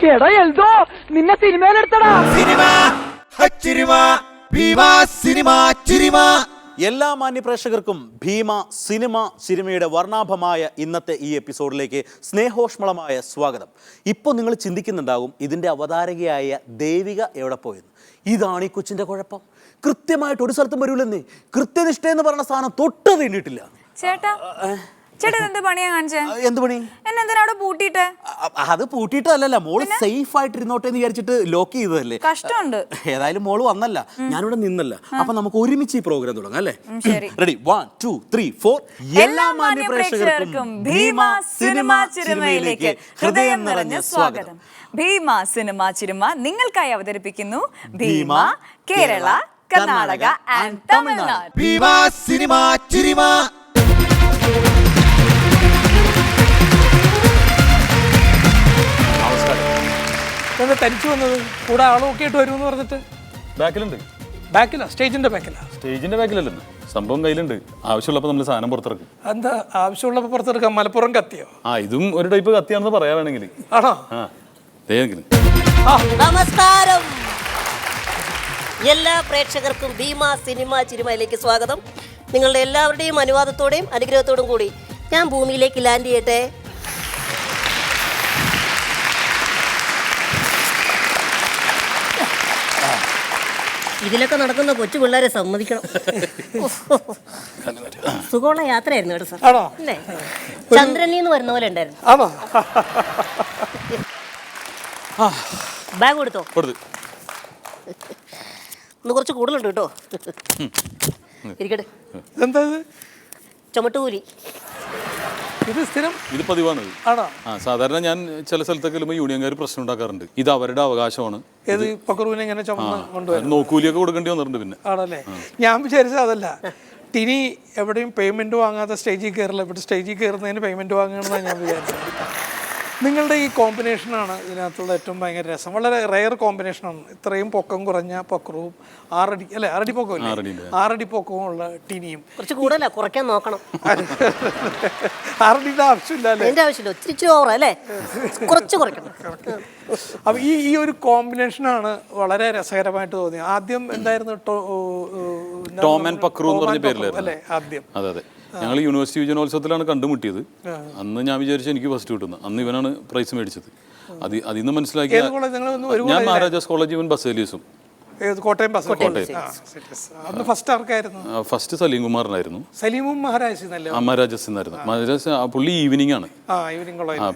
എടാ എൽദോ നിന്നെ സിനിമയിലെടുത്തടാ. എല്ലാ മാന്യ പ്രേക്ഷകർക്കും ഭീമ സിനിമയുടെ വർണ്ണാഭമായ ഇന്നത്തെ ഈ എപ്പിസോഡിലേക്ക് സ്നേഹോഷ്മളമായ സ്വാഗതം. ഇപ്പോൾ നിങ്ങൾ ചിന്തിക്കുന്നുണ്ടാകും ഇതിൻ്റെ അവതാരകയായ ദേവിക എവിടെ പോയെന്ന്. ഇതാണ് ഈ കൊച്ചിൻ്റെ കുഴപ്പം. കൃത്യമായിട്ട് ഒരു സ്ഥലത്തും വരൂലെന്നേ. കൃത്യനിഷ്ഠ എന്ന് പറഞ്ഞ സാധനം തൊട്ട് തീണ്ടിട്ടില്ല. ചേട്ടാ എന്ത് പണിയാ കാണിച്ചേ? എന്ത് പണി? എന്നെന്തിനാ അവിടെ പൂട്ടിയിട്ട്? അത് പൂട്ടിയിട്ടല്ല, മോള് സേഫ് ആയിട്ട് ഇരുന്നോട്ടെ എന്ന് വിചാരിച്ചിട്ട് ലോക്ക് ചെയ്തതല്ലേ. കഷ്ടമുണ്ട്. ഏതായാലും മോള് വന്നല്ല, ഞാനിവിടെ നിന്നല്ല. അപ്പൊ നമുക്ക് ഒരുമിച്ച് ഈ പ്രോഗ്രാം തുടങ്ങാം അല്ലേ? റെഡി, 1 2 3 4. എല്ലാ മാന്യ പ്രേക്ഷകർക്കും ഭീമ സിനിമ ചിരുമയിലേക്ക് ഹൃദയം നിറഞ്ഞ സ്വാഗതം. ഭീമ സിനിമ ചിരുമ നിങ്ങൾക്കായി അവതരിപ്പിക്കുന്നു ഭീമ കേരള, കർണാടക ആൻഡ് തമിഴ്നാട്. ഭീമ സിനിമ ചിരുമ. എന്താ തനിച്ചു വന്നത്? കൂടെ ആളൊക്കെ ആയിട്ട് വരുമെന്ന് പറഞ്ഞിട്ട് ബാക്കിലുണ്ട്. ബാക്കിലാ? സ്റ്റേജിന്റെ ബാക്കിലാ? സ്റ്റേജിന്റെ ബാക്കിലല്ലെന്ന്, സംഭവം കയ്യിലുണ്ട്. ആവശ്യമുള്ളപ്പോൾ നമ്മൾ സാധനം പുറത്തിറക്കും. എന്താ ആവശ്യമുള്ളപ്പോൾ പുറത്തെടുക്കാം? മലപ്പുറം കത്തിയോ? ഇതും ഒരു ടൈപ്പ് കത്തിയാണെന്ന് പറയാ വേണമെങ്കിൽ. ആണോ? നമസ്കാരം. എല്ലാ പ്രേക്ഷകർക്കും ഭീമ സിനിമ ചിരുമയിലേക്ക് സ്വാഗതം. നിങ്ങളുടെ എല്ലാവരുടെയും അനുവാദത്തോടെയും അനുഗ്രഹത്തോടും കൂടി ഞാൻ ഭൂമിയിലേക്ക് ലാൻഡ് ചെയ്യട്ടെ. ഇതിലൊക്കെ നടക്കുന്ന കൊച്ചു പിള്ളേരെ സമ്മതിക്കണം. സുഖമുള്ള യാത്രയായിരുന്നു കേട്ടോ സാർ. അല്ലേ? ചന്ദ്രനിന്ന് വരുന്ന പോലെ ഉണ്ടായിരുന്നു. ബാഗ് കൊടുത്തോ? ഇന്ന് കുറച്ച് കൂടുതലുണ്ട് കേട്ടോ. ഇരിക്കട്ടെ. എന്താ ചുമട്ടുകൂലി? ഇത് സ്ഥിരം, ഇത് പതിവാണ്. സാധാരണ ഞാൻ ചില സ്ഥലത്തൊക്കെ ചെല്ലുമ്പോൾ യൂണിയൻകാർ പ്രശ്നം ഉണ്ടാക്കാറുണ്ട്. ഇത് അവരുടെ അവകാശമാണ്. ഏത് പക്രൂവിനെ ഇങ്ങനെ ചുമന്ന് കൊണ്ടുവരും? നോക്കൂലിയൊക്കെ കൊടുക്കേണ്ടി വന്നിട്ടുണ്ട്. പിന്നെ ആണല്ലേ? ഞാൻ വിചാരിച്ചത് അതല്ല. ടിനി എവിടെയും പേയ്മെന്റ് വാങ്ങാതെ സ്റ്റേജിൽ കയറില്ല. ഇവിടെ സ്റ്റേജിൽ കയറുന്നതിന് പേയ്മെന്റ് വാങ്ങണമെന്നാണ് ഞാൻ വിചാരിച്ചത്. നിങ്ങളുടെ ഈ കോമ്പിനേഷനാണ് ഇതിനകത്തുള്ള ഏറ്റവും ഭയങ്കര രസം. വളരെ റെയർ കോമ്പിനേഷനാണ്. ഇത്രയും പൊക്കം കുറഞ്ഞ പക്രവും 6 അടി അല്ലേ? 6 അടി പൊക്കവും 6 അടി പൊക്കവും ഉള്ള ടിനിയും. കുറച്ച് കൂടുതലാ, കുറയ്ക്കാൻ നോക്കണം. 6 അടിയുടെ ആവശ്യമില്ലല്ലേ? അതിന്റെ ആവശ്യമില്ല, ഒത്തിരി ഓവർ അല്ലേ? കുറച്ച് കുറയ്ക്കണം. അപ്പൊ ഈ ഒരു കോമ്പിനേഷനാണ് വളരെ രസകരമായിട്ട് തോന്നിയത്. ആദ്യം എന്തായിരുന്നു? ടോം ആൻഡ് പക്രു എന്ന് പറഞ്ഞ പേരിലായിരുന്നു അല്ലേ ആദ്യം? അതെ. ഞങ്ങൾ യൂണിവേഴ്സിറ്റി യുവജനോത്സവത്തിലാണ് കണ്ടുമുട്ടിയത്. അന്ന് ഞാൻ വിചാരിച്ചു എനിക്ക് ഫസ്റ്റ് കിട്ടുന്നത്. അന്ന് ഇവനാണ് പ്രൈസ് മേടിച്ചത്. അതിൽ നിന്ന് മനസ്സിലാക്കി ഞാൻ മഹാരാജാസ് കോളേജ്, ഇവൻ ബസേലിയസും. കോട്ടയം. ഫസ്റ്റ് ആർക്കായിരുന്നു? ഫസ്റ്റ് സലീം കുമാറിനായിരുന്നു. സലീമും മഹാരാജാസ് എന്നായിരുന്നു. മഹാരാജാസ് പുള്ളി ഈവനിങ് ആണ്.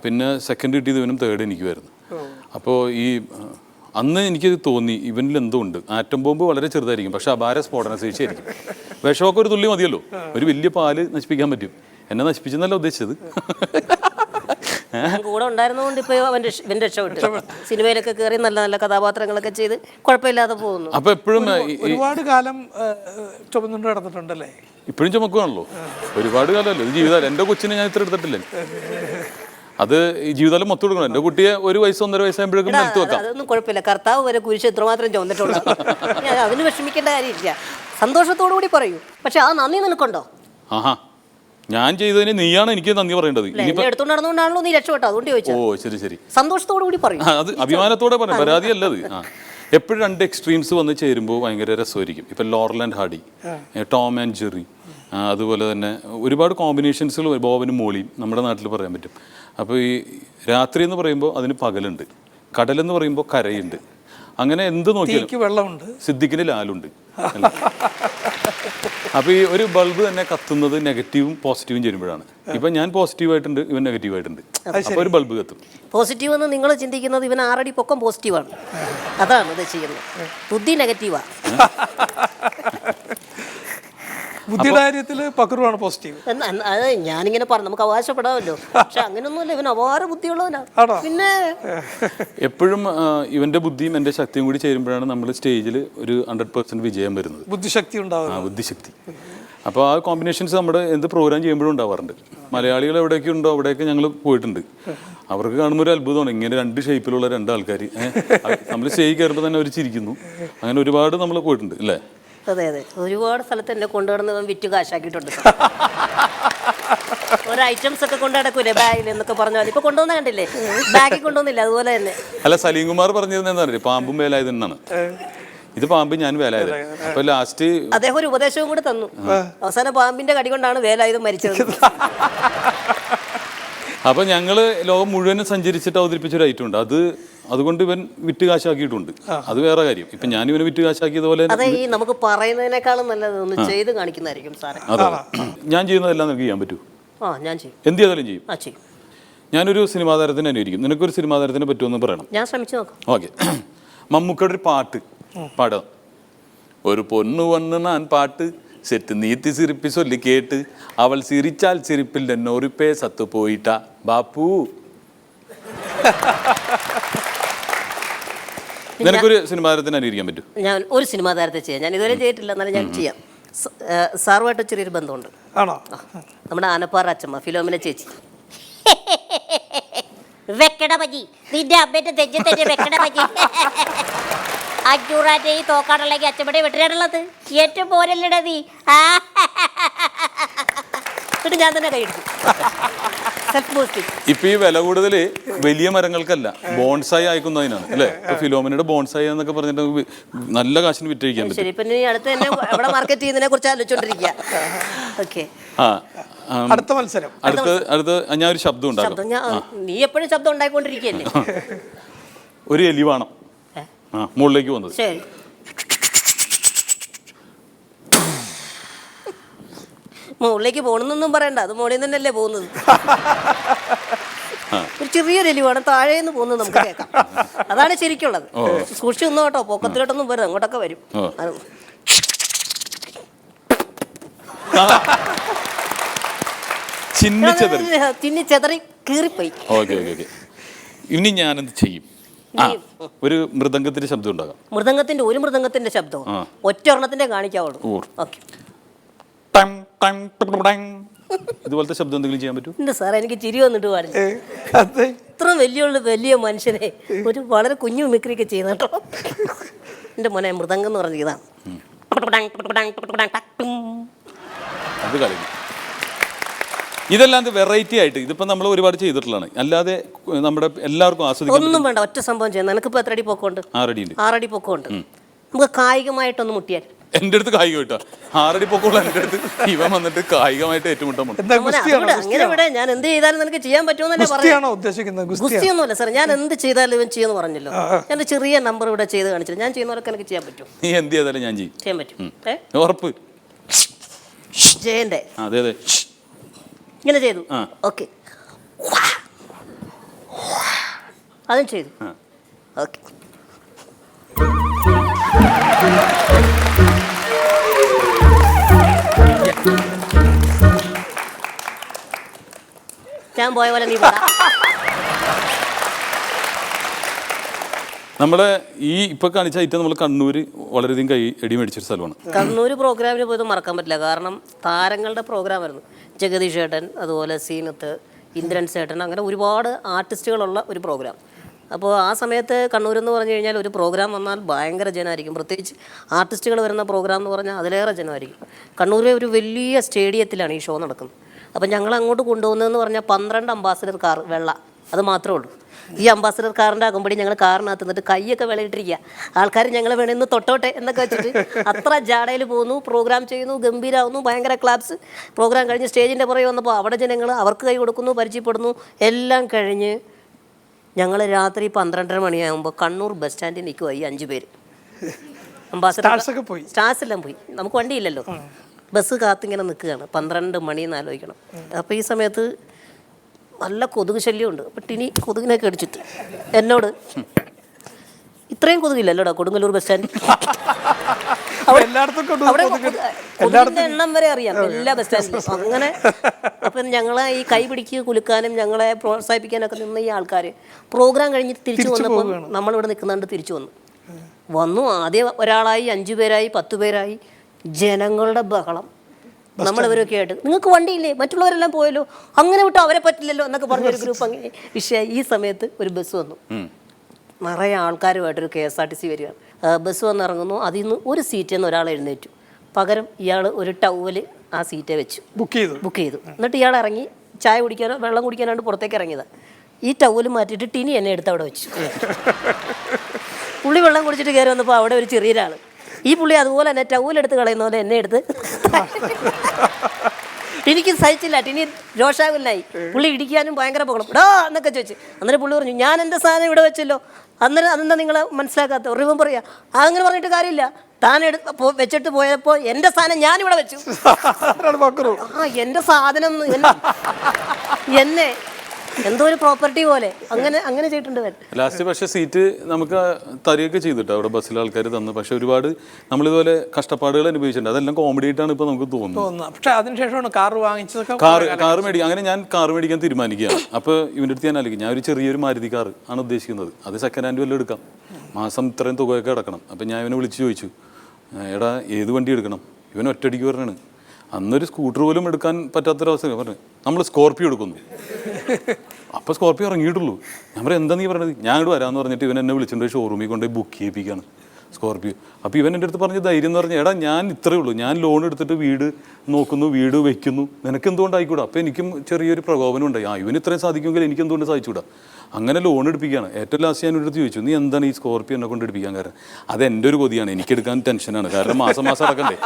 പിന്നെ സെക്കൻഡ് കിട്ടിയത് ഇവനും തേർഡ് എനിക്കുമായിരുന്നു. അപ്പോൾ അന്ന് എനിക്ക് തോന്നി ഇവനിൽ എന്തോ ഉണ്ട്. ആറ്റം ബോംബ് വളരെ ചെറുതായിരിക്കും, പക്ഷെ അപാര സ്ഫോടന ശേഷിയായിരിക്കും. വിഷമൊക്കെ ഒരു തുള്ളി മതിയല്ലോ, ഒരു വലിയ പാല് നശിപ്പിക്കാൻ പറ്റും. എന്നെ നശിപ്പിച്ചെന്നല്ല ഉദ്ദേശിച്ചത്. കൂടെ ഉണ്ടായിരുന്നതുകൊണ്ട് ഇപ്പൊ ഇവൻ രക്ഷപ്പെട്ടു. സിനിമയിലൊക്കെ കയറി നല്ല നല്ല കഥാപാത്രങ്ങളൊക്കെ ചെയ്ത് കുഴപ്പമില്ലാതെ പോകുന്നു. അപ്പൊ എപ്പോഴും ഒരുപാട് കാലം ചുമന്നുകൊണ്ട് നടന്നിട്ടുണ്ടല്ലേ? ഇപ്പോഴും ചുമക്കുകയാണല്ലോ. ഒരുപാട് കാലമല്ലോ. ഇത് ജീവിതം. എൻ്റെ കൊച്ചിനെ ഞാൻ ഇത്ര എടുത്തിട്ടില്ല. അത് ഈ ജീവിതകാലം മൊത്തം കൊടുക്കണം. എൻ്റെ കുട്ടിയെ 1 വയസ്സ് 1.5 വയസ്സാകുമ്പോഴേക്കും നിർത്തി വെക്കാം. അതൊന്നും കുഴപ്പമില്ല. കർത്താവ് വരെ കുരിശ് എത്രമാത്രം ചുമന്നിട്ടുള്ളൂ. അതിന് വിഷമിക്കേണ്ട കാര്യമില്ല. സന്തോഷത്തോടു കൂടി പറയൂ. പക്ഷെ ആ നന്ദി നിനക്കുണ്ടോ? ഞാൻ ചെയ്തതിന് നീയാണ് എനിക്ക് നന്ദി പറയേണ്ടത്. എടുത്തോണ്ട് നടന്നുകൊണ്ടാണല്ലോ നീ രക്ഷപ്പെട്ടോ, അതുകൊണ്ട് ചോദിച്ചു. ശരി. സന്തോഷത്തോടു കൂടി പറയും. അത് അഭിമാനത്തോടെ പറയും, പരാതിയല്ലത്. എപ്പോഴും 2 എക്സ്ട്രീംസ് വന്ന് ചേരുമ്പോൾ ഭയങ്കര രസമായിരിക്കും. ഇപ്പം Laurel and Hardy, Tom and Jerry, അതുപോലെ തന്നെ ഒരുപാട് കോമ്പിനേഷൻസുകൾ ബോബനും മോളിയും നമ്മുടെ നാട്ടിൽ പറയാൻ പറ്റും. അപ്പോൾ ഈ രാത്രി എന്ന് പറയുമ്പോൾ അതിന് പകലുണ്ട്, കടലെന്ന് പറയുമ്പോൾ കരയുണ്ട്. അങ്ങനെ എന്ത് നോക്കിയാലും വെള്ളമുണ്ട്, സിദ്ദിഖിന് ലാലുണ്ട്. അപ്പോൾ ഈ ഒരു ബൾബ് തന്നെ കത്തുന്നത് നെഗറ്റീവും പോസിറ്റീവും ചേരുമ്പോഴാണ്. ഇപ്പം ഞാൻ പോസിറ്റീവായിട്ടുണ്ട്, ഇവൻ നെഗറ്റീവായിട്ടുണ്ട്. അപ്പോൾ ഒരു ബൾബ് കത്തും. പോസിറ്റീവ് എന്ന് നിങ്ങൾ ചിന്തിക്കുന്നത് ഇവൻ 6 അടി പൊക്കം പോസിറ്റീവാണ്. അതാണ് ഇത് ചെയ്യുന്നത്. ബുദ്ധി നെഗറ്റീവാണ്. ബുദ്ധിയുടെ കാര്യത്തിൽ പക്രുവാണ് പോസിറ്റീവ്. അത് ഞാനിങ്ങനെ പറഞ്ഞു, നമുക്ക് അവകാശപ്പെടാമല്ലോ. പക്ഷെ അങ്ങനെയൊന്നുമല്ല, ഇവൻ അപാര ബുദ്ധിയുള്ളവനാണ്. പിന്നെ എപ്പോഴും ഇവന്റെ ബുദ്ധിയും എൻ്റെ ശക്തിയും കൂടി ചേരുമ്പോഴാണ് നമ്മൾ സ്റ്റേജിൽ ഒരു 100% വിജയം വരുന്നത്. ബുദ്ധിശക്തി ഉണ്ടാവും. ബുദ്ധിശക്തി. അപ്പോൾ ആ കോമ്പിനേഷൻസ് നമ്മുടെ എന്ത് പ്രോഗ്രാം ചെയ്യുമ്പോഴും ഉണ്ടാവാറുണ്ട്. മലയാളികൾ എവിടെയൊക്കെ ഉണ്ടോ അവിടെയൊക്കെ ഞങ്ങൾ പോയിട്ടുണ്ട്. അവർക്ക് കാണുമ്പോൾ ഒരു അത്ഭുതമാണ്, ഇങ്ങനെ 2 ഷേപ്പിലുള്ള 2 ആൾക്കാർ നമ്മൾ സ്റ്റേജിൽ കയറുമ്പോൾ തന്നെ അവർ ചിരിക്കുന്നു. അങ്ങനെ ഒരുപാട് നമ്മൾ പോയിട്ടുണ്ട് അല്ലേ? അതെ അതെ, ഒരുപാട് സ്ഥലത്ത് എന്നെ കൊണ്ടുവന്ന് വിറ്റ് കാശാക്കിയിട്ടുണ്ട്. ഓരോ ഐറ്റംസ് ഒക്കെ കൊണ്ടു നടക്കൂലേ ബാഗിൽ എന്നൊക്കെ പറഞ്ഞാൽ ഇപ്പൊ കൊണ്ടുവന്ന കണ്ടില്ലേ, ബാഗിൽ കൊണ്ടുവന്നില്ല അതുപോലെ തന്നെ. അല്ല, സലീം കുമാർ പറഞ്ഞിരുന്ന പാമ്പും വേലായത് എന്നാണ്. ഇത് പാമ്പ്, ഞാൻ വേലായത്. അപ്പൊ ലാസ്റ്റ് അദ്ദേഹം ഒരു ഉപദേശവും കൂടെ തന്നു. അവസാനം പാമ്പിന്റെ കടി കൊണ്ടാണ് വേലായുധം മരിച്ചത്. അപ്പൊ ഞങ്ങള് ലോകം മുഴുവനും സഞ്ചരിച്ചിട്ട് അവതരിപ്പിച്ച ഒരു ഐറ്റം ഉണ്ട്. അതുകൊണ്ട് ഇവൻ വിറ്റ് കാശാക്കിയിട്ടുണ്ട്. അത് വേറെ കാര്യം. ഇപ്പൊ ഞാൻ ഇവനെ വിറ്റ് കാശാക്കിയതുപോലെ അതെ, ഈ നമുക്ക് പറയുന്നതിനേക്കാളും നല്ലത് ഒന്ന് ചെയ്ത് കാണിക്കുന്നതായിരിക്കും സാറേ. അതെ, ഞാൻ ചെയ്യുന്നതെല്ലാം നിനക്ക് ചെയ്യാൻ പറ്റൂ. ഞാൻ ചെയ്യും, എന്ത് ചെയ്താലും ചെയ്യും. ചെയ്യും. ഞാനൊരു സിനിമാ താരത്തിനെ അനുകരിക്കും. നിനക്കൊരു സിനിമാ താരത്തിനെ പറ്റുമെന്ന് പറയണം. ഞാൻ ശ്രമിച്ചു നോക്കാം. ഓക്കെ. മമ്മൂക്കയുടെ ഒരു പാട്ട് പാടാം. ഒരു പൊണ്ണു വന്ന് ഞാൻ പാട്ട് സെറ്റ് നീത്തി സിരിപ്പി ചൊല്ലി കേട്ട് അവൾ സിരിച്ചാൽ സിരിപ്പിൽ എന്നോറിപ്പേ സത്തു പോയിട്ടാ ബാപ്പു. നിനക്കൊരു സിനിമാ താരത്തിനെ അനുകരിക്കാൻ പറ്റും? ഞാൻ ഒരു സിനിമാ താരത്തെ ചെയ്യാം. ഞാൻ ഇതുവരെ ചെയ്തിട്ടില്ല, എന്നാലും ഞാൻ ചെയ്യാം. സാറുമായിട്ട് ചെറിയൊരു ബന്ധമുണ്ട്. ആണോ? നമ്മുടെ ആനപ്പാറ അച്ഛമ്മ, ഫിലോമിന ചേച്ചി. വെക്കട പറ്റി നിന്റെ അമ്മേന്റെ തെറ്റി തെറ്റി വെക്കട പറ്റി അഞ്ഞൂറാന്റെ ഈ തോക്കാടുള്ളെങ്കിൽ അച്ഛമ്മടെ വെട്ടിയാണുള്ളത്. ഏറ്റവും പോരല്ലട നീ. എന്നിട്ട് ഞാൻ തന്നെ കൈയെടുത്തു. ഇപ്പൊ ഈ വില കൂടുതല് വലിയ മരങ്ങൾക്കല്ല, ബോൺസായി അയക്കുന്നതിനാണ് അല്ലേ? ഫിലോമിനയുടെ ബോൺസായി എന്നൊക്കെ പറഞ്ഞിട്ട് നല്ല കാശിന് വിറ്റഴിക്കാൻ പറ്റും. ശരി, ഇപ്പൊ നീ അടുത്ത് തന്നെ എവിടെ മാർക്കറ്റ് ചെയ്യുന്നതിനെ കുറിച്ച് ആലോചിച്ചോണ്ടിരിക്കുക. ഓക്കെ, അടുത്ത മത്സരം. അടുത്ത് ഞാൻ ഒരു ശബ്ദം ഉണ്ടാക്കും. നീ എപ്പോഴും ശബ്ദം ഉണ്ടായിക്കൊണ്ടിരിക്കുകയല്ലേ? ഒരു എലി വേണം മുകളിലേക്ക് പോകുന്നത്. ശരി, മുകളിലേക്ക് പോകണമെന്നൊന്നും പറയണ്ട, അത് മുകളിൽ നിന്ന് തന്നെയല്ലേ പോകുന്നത്. ഒരു ചെറിയൊരു എലി വേണം താഴേന്ന് പോകുന്നത് നമുക്ക് കേൾക്കാം. അതാണ് ശരിക്കുള്ളത്. സൂക്ഷിച്ചു നിന്നോ കേട്ടോ, പൊക്കത്തിലോട്ടൊന്നും വരും, അങ്ങോട്ടൊക്കെ വരും. ചിന്നി ചെതറി കീറിപ്പോയി. Okay okay okay. ഇനി ഞാനെന്ത് ചെയ്യും? ഒരു മൃദംഗത്തിന്റെ ശബ്ദം ഉണ്ടാകാം. ഒരു മൃദംഗത്തിന്റെ ശബ്ദം ഒറ്റ ഒരെണ്ണത്തിന്റെ കാണിക്കാവുള്ളൂ. ഓക്കെ, ഇതുപോലത്തെ ശബ്ദം എന്തെങ്കിലും ചെയ്യാൻ പറ്റും? ഉണ്ട് സാർ, എനിക്ക് ചിരി വന്നിട്ട് പാടില്ല. ഇത്ര വലിയ മനുഷ്യനെ ഒരു വളരെ കുഞ്ഞു മിമിക്രിയൊക്കെ ചെയ്യുന്ന കേട്ടോ. എന്റെ മോനെ മൃദംഗം എന്ന് പറഞ്ഞ ഇതാണ്. അത് കളിക്കും. ഇതെല്ലാം വെറൈറ്റി ആയിട്ട് ഇതിപ്പോ നമ്മൾ ഒരുപാട് ചെയ്തിട്ടുള്ളതാണ്. അല്ലാതെ നമ്മുടെ എല്ലാവർക്കും ആസ്വദിക്കാൻ ഒന്നും വേണ്ട, ഒറ്റ സംഭവം ചെയ്യുന്നത്. എനിക്കിപ്പോ എത്ര അടി പൊക്കമുണ്ട്? 6 അടി പൊക്കമുണ്ട്. നമുക്ക് കായികമായിട്ടൊന്ന് മുട്ടിയാൽ. എന്റെ അടുത്ത് കായികം കിട്ടാ 6 അടി പൊക്കമുള്ള എന്റെ അടുത്ത് ഇവൻ വന്നിട്ട് കായികമായിട്ട് ഏറ്റുമുട്ടാൻ അങ്ങനെ ഇവിടെ ഞാൻ എന്ത് ചെയ്താലും നിനക്ക് ചെയ്യാൻ പറ്റുമെന്നല്ലേ ഉദ്ദേശിക്കുന്നത്? ഗുസ്തിയൊന്നുമല്ല സാർ, ഞാൻ എന്ത് ചെയ്താലും ഇവൻ ചെയ്യുമെന്ന് പറഞ്ഞല്ലോ. ഞാൻ ചെറിയ നമ്പർ ഇവിടെ ചെയ്ത് കാണിച്ചില്ല. ഞാൻ ചെയ്യുന്നവരൊക്കെ എനിക്ക് ചെയ്യാൻ പറ്റും. നീ എന്ത് ചെയ്താലും ഞാൻ ചെയ്യാൻ പറ്റും. ഉറപ്പ്? ജയന്റെ അതെ അതെ, ഇങ്ങനെ ചെയ്തു. ഓക്കെ, അതും ചെയ്തു. ഓക്കെ, ഞാൻ പോയ പോലെ നീ പോടാ. നമ്മളെ ഈ ഇപ്പൊ കാണിച്ച ഐറ്റം നമ്മൾ കണ്ണൂര് വളരെയധികം അടി മേടിച്ചൊരു സ്ഥലമാണ്. കണ്ണൂർ പ്രോഗ്രാമിന് പോയത് മറക്കാൻ പറ്റില്ല. കാരണം താരങ്ങളുടെ പ്രോഗ്രാമായിരുന്നു. ജഗദീഷ് ചേട്ടൻ, അതുപോലെ സീനത്ത്, ഇന്ദ്രൻ ചേട്ടൻ, അങ്ങനെ ഒരുപാട് ആർട്ടിസ്റ്റുകളുള്ള ഒരു പ്രോഗ്രാം. അപ്പോൾ ആ സമയത്ത് കണ്ണൂർ എന്ന് പറഞ്ഞു കഴിഞ്ഞാൽ ഒരു പ്രോഗ്രാം വന്നാൽ ഭയങ്കര ജനമായിരിക്കും. പ്രത്യേകിച്ച് ആർട്ടിസ്റ്റുകൾ വരുന്ന പ്രോഗ്രാം എന്ന് പറഞ്ഞാൽ അതിലേറെ ജനമായിരിക്കും. കണ്ണൂരിലെ ഒരു വലിയ സ്റ്റേഡിയത്തിലാണ് ഈ ഷോ നടക്കുന്നത്. അപ്പം ഞങ്ങൾ അങ്ങോട്ട് കൊണ്ടുപോകുന്നതെന്ന് പറഞ്ഞാൽ 12 അംബാസഡർ കാർ വെള്ള, അത് മാത്രമേ ഉള്ളൂ. ഈ അംബാസഡർ കാറിൻ്റെ ആകുമ്പോഴേ ഞങ്ങൾ കാറിനകത്ത് നിന്നിട്ട് കൈയൊക്കെ വിളയിട്ടിരിക്കുക. ആൾക്കാർ ഞങ്ങളെ വേണമെന്ന് തൊട്ടോട്ടെ എന്നൊക്കെ വെച്ചിട്ട് അത്ര ജാടയിൽ പോകുന്നു, പ്രോഗ്രാം ചെയ്യുന്നു, ഗംഭീരാവുന്നു, ഭയങ്കര ക്ലാപ്സ്. പ്രോഗ്രാം കഴിഞ്ഞ് സ്റ്റേജിൻ്റെ പുറകെ വന്നപ്പോൾ അവിടെ ജനങ്ങൾ അവർക്ക് കൈ കൊടുക്കുന്നു, പരിചയപ്പെടുന്നു. എല്ലാം കഴിഞ്ഞ് ഞങ്ങൾ രാത്രി 12:30 മണിയാകുമ്പോൾ കണ്ണൂർ ബസ് സ്റ്റാൻഡിൽ നിൽക്കുക ഈ 5 പേര്. അംബാസഡർ സ്റ്റാർസ് എല്ലാം പോയി, നമുക്ക് വണ്ടിയില്ലല്ലോ. ബസ് കാത്തിങ്ങനെ നിൽക്കുകയാണ്. 12 മണിയെന്ന് ആലോചിക്കണം. അപ്പോൾ ഈ സമയത്ത് നല്ല കൊതുക് ശല്യമുണ്ട്. അപ്പം ടിനി കൊതുകിനൊക്കെ അടിച്ചിട്ട് എന്നോട്, ഇത്രയും കൊതുകില്ലല്ലോടാ കൊടുങ്ങല്ലൂർ ബസ് സ്റ്റാൻഡിൽ. അവിടെ കൊതുകിന്റെ എണ്ണം വരെ അറിയാം എല്ലാ ബസ് സ്റ്റാൻഡിലും. അങ്ങനെ അപ്പം ഞങ്ങളെ ഈ കൈ പിടിക്കുക കുലുക്കാനും ഞങ്ങളെ പ്രോത്സാഹിപ്പിക്കാനൊക്കെ നിന്ന് ഈ ആൾക്കാർ പ്രോഗ്രാം കഴിഞ്ഞിട്ട് തിരിച്ചു വന്നപ്പോൾ നമ്മളിവിടെ നിൽക്കുന്നുണ്ട്. തിരിച്ചു വന്നു. ആദ്യം ഒരാളായി, 5 പേരായി, 10 പേരായി. ജനങ്ങളുടെ ബഹളം. നമ്മളിവരൊക്കെ ആയിട്ട്, നിങ്ങൾക്ക് വണ്ടിയില്ലേ, മറ്റുള്ളവരെല്ലാം പോയല്ലോ, അങ്ങനെ വിട്ടോ അവരെ പറ്റില്ലല്ലോ എന്നൊക്കെ പറഞ്ഞൊരു ഗ്രൂപ്പ് അങ്ങനെ വിഷയമായി. ഈ സമയത്ത് ഒരു ബസ് വന്നു. നിറയെ ആൾക്കാരുമായിട്ടൊരു KSRTC വരികയാണ്. ബസ് വന്നിറങ്ങുന്നു. അതിൽ നിന്ന് ഒരു സീറ്റിൽ നിന്ന് ഒരാൾ എഴുന്നേറ്റു. പകരം ഇയാൾ ഒരു ടവല് ആ സീറ്റേ വെച്ചു ബുക്ക് ചെയ്തു. എന്നിട്ട് ഇയാൾ ഇറങ്ങി ചായ കുടിക്കാനോ വെള്ളം കുടിക്കാനാണ്ട് പുറത്തേക്ക് ഇറങ്ങിയതാണ്. ഈ ടവല് മാറ്റിയിട്ട് ടിനി എന്നെ എടുത്ത് അവിടെ വെച്ചു. പുള്ളി വെള്ളം കുടിച്ചിട്ട് കയറി വന്നപ്പോൾ അവിടെ ഒരു ചെറിയൊരാൾ, ഈ പുള്ളി അതുപോലെ തന്നെ ടവലെടുത്ത് കളയുന്ന പോലെ എന്നെ എടുത്ത് എനിക്ക് സഹിച്ചില്ല. ടിനി രോഷാകുലനായി. പുള്ളി ഇടിക്കാനും ഭയങ്കര പോകണം ഡോ എന്നൊക്കെ ചോദിച്ചു. അന്നേരം പുള്ളി പറഞ്ഞു, ഞാൻ എൻ്റെ സാധനം ഇവിടെ വെച്ചല്ലോ. അന്നേരം അതെന്താ നിങ്ങൾ മനസ്സിലാക്കാത്ത റിവം പറയാ. അങ്ങനെ പറഞ്ഞിട്ട് കാര്യമില്ല. താൻ വെച്ചിട്ട് പോയപ്പോൾ എൻ്റെ സാധനം ഞാനിവിടെ വെച്ചു. ആ എൻ്റെ സാധനം എന്നെ എന്തോ ഒരു പ്രോപ്പർട്ടി പോലെ അങ്ങനെ ചെയ്തിട്ടുണ്ട്. ലാസ്റ്റ് പക്ഷേ സീറ്റ് നമുക്ക് തരികയൊക്കെ ചെയ്തിട്ട് അവിടെ ബസ്സിലെ ആൾക്കാർ തന്നു. പക്ഷെ ഒരുപാട് നമ്മളിതുപോലെ കഷ്ടപ്പാടുകൾ അനുഭവിച്ചിട്ടുണ്ട്. അതെല്ലാം കോമഡി ആയിട്ടാണ് ഇപ്പൊ നമുക്ക് തോന്നുന്നത്. പക്ഷെ അതിനുശേഷമാണ് കാർ വാങ്ങിച്ചതൊക്കെ. കാർ മേടിക്കാം. അങ്ങനെ ഞാൻ കാർ മേടിക്കാൻ തീരുമാനിക്കുകയാണ്. അപ്പോൾ ഇവൻ്റെ അടുത്ത് ഞാൻ ആലോചിക്കും, ഞാൻ ഒരു ചെറിയൊരു മാരുതി കാർ ആണ് ഉദ്ദേശിക്കുന്നത്. അത് സെക്കൻഡ് ഹാൻഡ് വല്ലതും എടുക്കാം. മാസം ഇത്രയും തുകയൊക്കെ അടക്കണം. അപ്പം ഞാൻ ഇവനെ വിളിച്ച് ചോദിച്ചു, എടാ ഏത് വണ്ടി എടുക്കണം? ഇവൻ ഒറ്റയടിക്ക് പറഞ്ഞാണ്. അന്നൊരു സ്കൂട്ടർ പോലും എടുക്കാൻ പറ്റാത്തൊരവസ്ഥ പറഞ്ഞു. നമ്മൾ സ്കോർപ്പിയോ എടുക്കുന്നു. അപ്പോൾ സ്കോർപ്പിയോ ഇറങ്ങിയിട്ടുള്ളൂ. ഞാൻ പറയാം, എന്താ നീ പറഞ്ഞത്? ഞാൻ ഇവിടെ വരാമെന്ന് പറഞ്ഞിട്ട് ഇവൻ എന്നെ വിളിച്ചിട്ട് ഷോറൂമിൽ കൊണ്ടുപോയി ബുക്ക് ചെയ്യിപ്പിക്കുകയാണ് സ്കോർപ്പിയോ. അപ്പോൾ ഇവൻ എൻ്റെ അടുത്ത് പറഞ്ഞ ധൈര്യം എന്ന് പറഞ്ഞാൽ, എടാ ഞാൻ ഇത്രയേ ഉള്ളൂ, ഞാൻ ലോൺ എടുത്തിട്ട് വീട് നോക്കുന്നു, വീട് വയ്ക്കുന്നു, നിനക്ക് എന്തുകൊണ്ടായിക്കൂടാ? അപ്പോൾ എനിക്കും ചെറിയൊരു പ്രകോപനം ഉണ്ടായി. ഇവന് ഇത്രയും സാധിക്കുമെങ്കിൽ എനിക്ക് എന്തുകൊണ്ട് സാധിച്ചുകൂടാ? അങ്ങനെ ലോൺ എടുപ്പിക്കുകയാണ്. ഏറ്റവും ലാസ്റ്റ് ഞാൻ എടുത്ത് ചോദിച്ചു, നീ എന്താണ് ഈ സ്കോർപ്പിയോ എന്നെ കൊണ്ട് എടുപ്പിക്കാൻ കാരണം? അത് എൻ്റെ ഒരു കൊതിയാണ്, എനിക്കെടുക്കാൻ ടെൻഷനാണ്. കാരണം മാസം അടക്കണ്ടേ.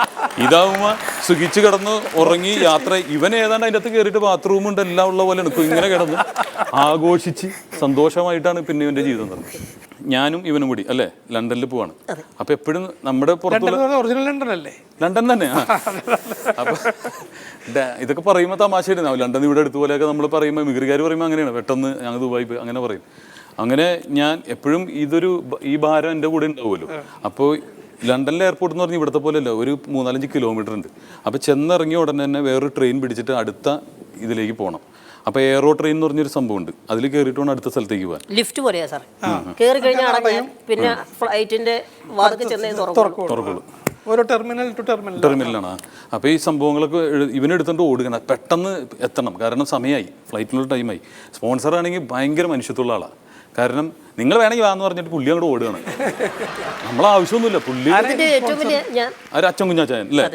ഇതാവുമ്പോൾ സുഖിച്ച് കിടന്ന് ഉറങ്ങി യാത്ര. ഇവൻ ഏതാണ്ട് അതിൻ്റെ അകത്ത് കയറിയിട്ട് ബാത്റൂം ഉണ്ട് എല്ലാം ഉള്ള പോലെ എടുക്കും. ഇങ്ങനെ കിടന്ന് ആഘോഷിച്ച് സന്തോഷമായിട്ടാണ് പിന്നെ ഇവൻ്റെ ജീവിതം നടന്നത്. ഞാനും ഇവനും കൂടി അല്ലേ ലണ്ടനിൽ പോവാണ്. അപ്പൊ എപ്പോഴും നമ്മുടെ ഒറിജിനൽ ലണ്ടൻ അല്ലേ? ലണ്ടൻ തന്നെ. അപ്പൊ ഇതൊക്കെ പറയുമ്പോൾ തമാശയായിരുന്നു. ലണ്ടൻ ഇവിടെ അടുത്ത് പോലെയൊക്കെ നമ്മൾ പറയുമ്പോൾ മിഗ്രകാർ പറയുമ്പോൾ അങ്ങനെയാണ്, പെട്ടെന്ന് ഞങ്ങൾ ദുബായി പോയി അങ്ങനെ പറയും. അങ്ങനെ ഞാൻ എപ്പോഴും ഈ ഭാരം എൻ്റെ കൂടെ ഉണ്ടാവുമല്ലോ. അപ്പോൾ ലണ്ടനിലെ എയർപോർട്ട് എന്ന് പറഞ്ഞാൽ ഇവിടുത്തെ പോലെയല്ല, ഒരു 3-4 കിലോമീറ്റർ ഉണ്ട്. അപ്പോൾ ചെന്നിറങ്ങിയ ഉടനെ തന്നെ വേറൊരു ട്രെയിൻ പിടിച്ചിട്ട് അടുത്ത ഇതിലേക്ക് പോകണം. അപ്പോൾ എയറോ ട്രെയിൻ എന്ന് പറഞ്ഞൊരു സംഭവമുണ്ട്. അതിൽ കയറിയിട്ട് വേണം അടുത്ത സ്ഥലത്തേക്ക് പോകാൻ. ലിഫ്റ്റ് പോലെയാ സാർ. കയറി കഴിഞ്ഞാൽ പിന്നെ ഫ്ലൈറ്റിന്റെ വാതിൽ ചെന്നേ തുറക്കുള്ളൂ. ഓരോ ടെർമിനൽ ടു ടെർമിനലാണ്. അപ്പോൾ ഈ സംഭവങ്ങളൊക്കെ ഇവനെടുത്തോണ്ട് ഓടുകയാണ്, പെട്ടെന്ന് എത്തണം. കാരണം സമയമായി, ഫ്ലൈറ്റിനുള്ള ടൈമായി. സ്പോൺസർ ആണെങ്കിൽ ഭയങ്കര മനുഷ്യത്തുള്ള ആളാണ്. കാരണം നിങ്ങൾ വേണമെങ്കിൽ വാന്ന് പറഞ്ഞിട്ട് പുള്ളി അങ്ങോട്ട് ഓടുകയാണ്. നമ്മളെ ആവശ്യമൊന്നുമില്ല. പുള്ളി അച്ഛൻ കുഞ്ഞാച്ചായൻ അല്ലേ?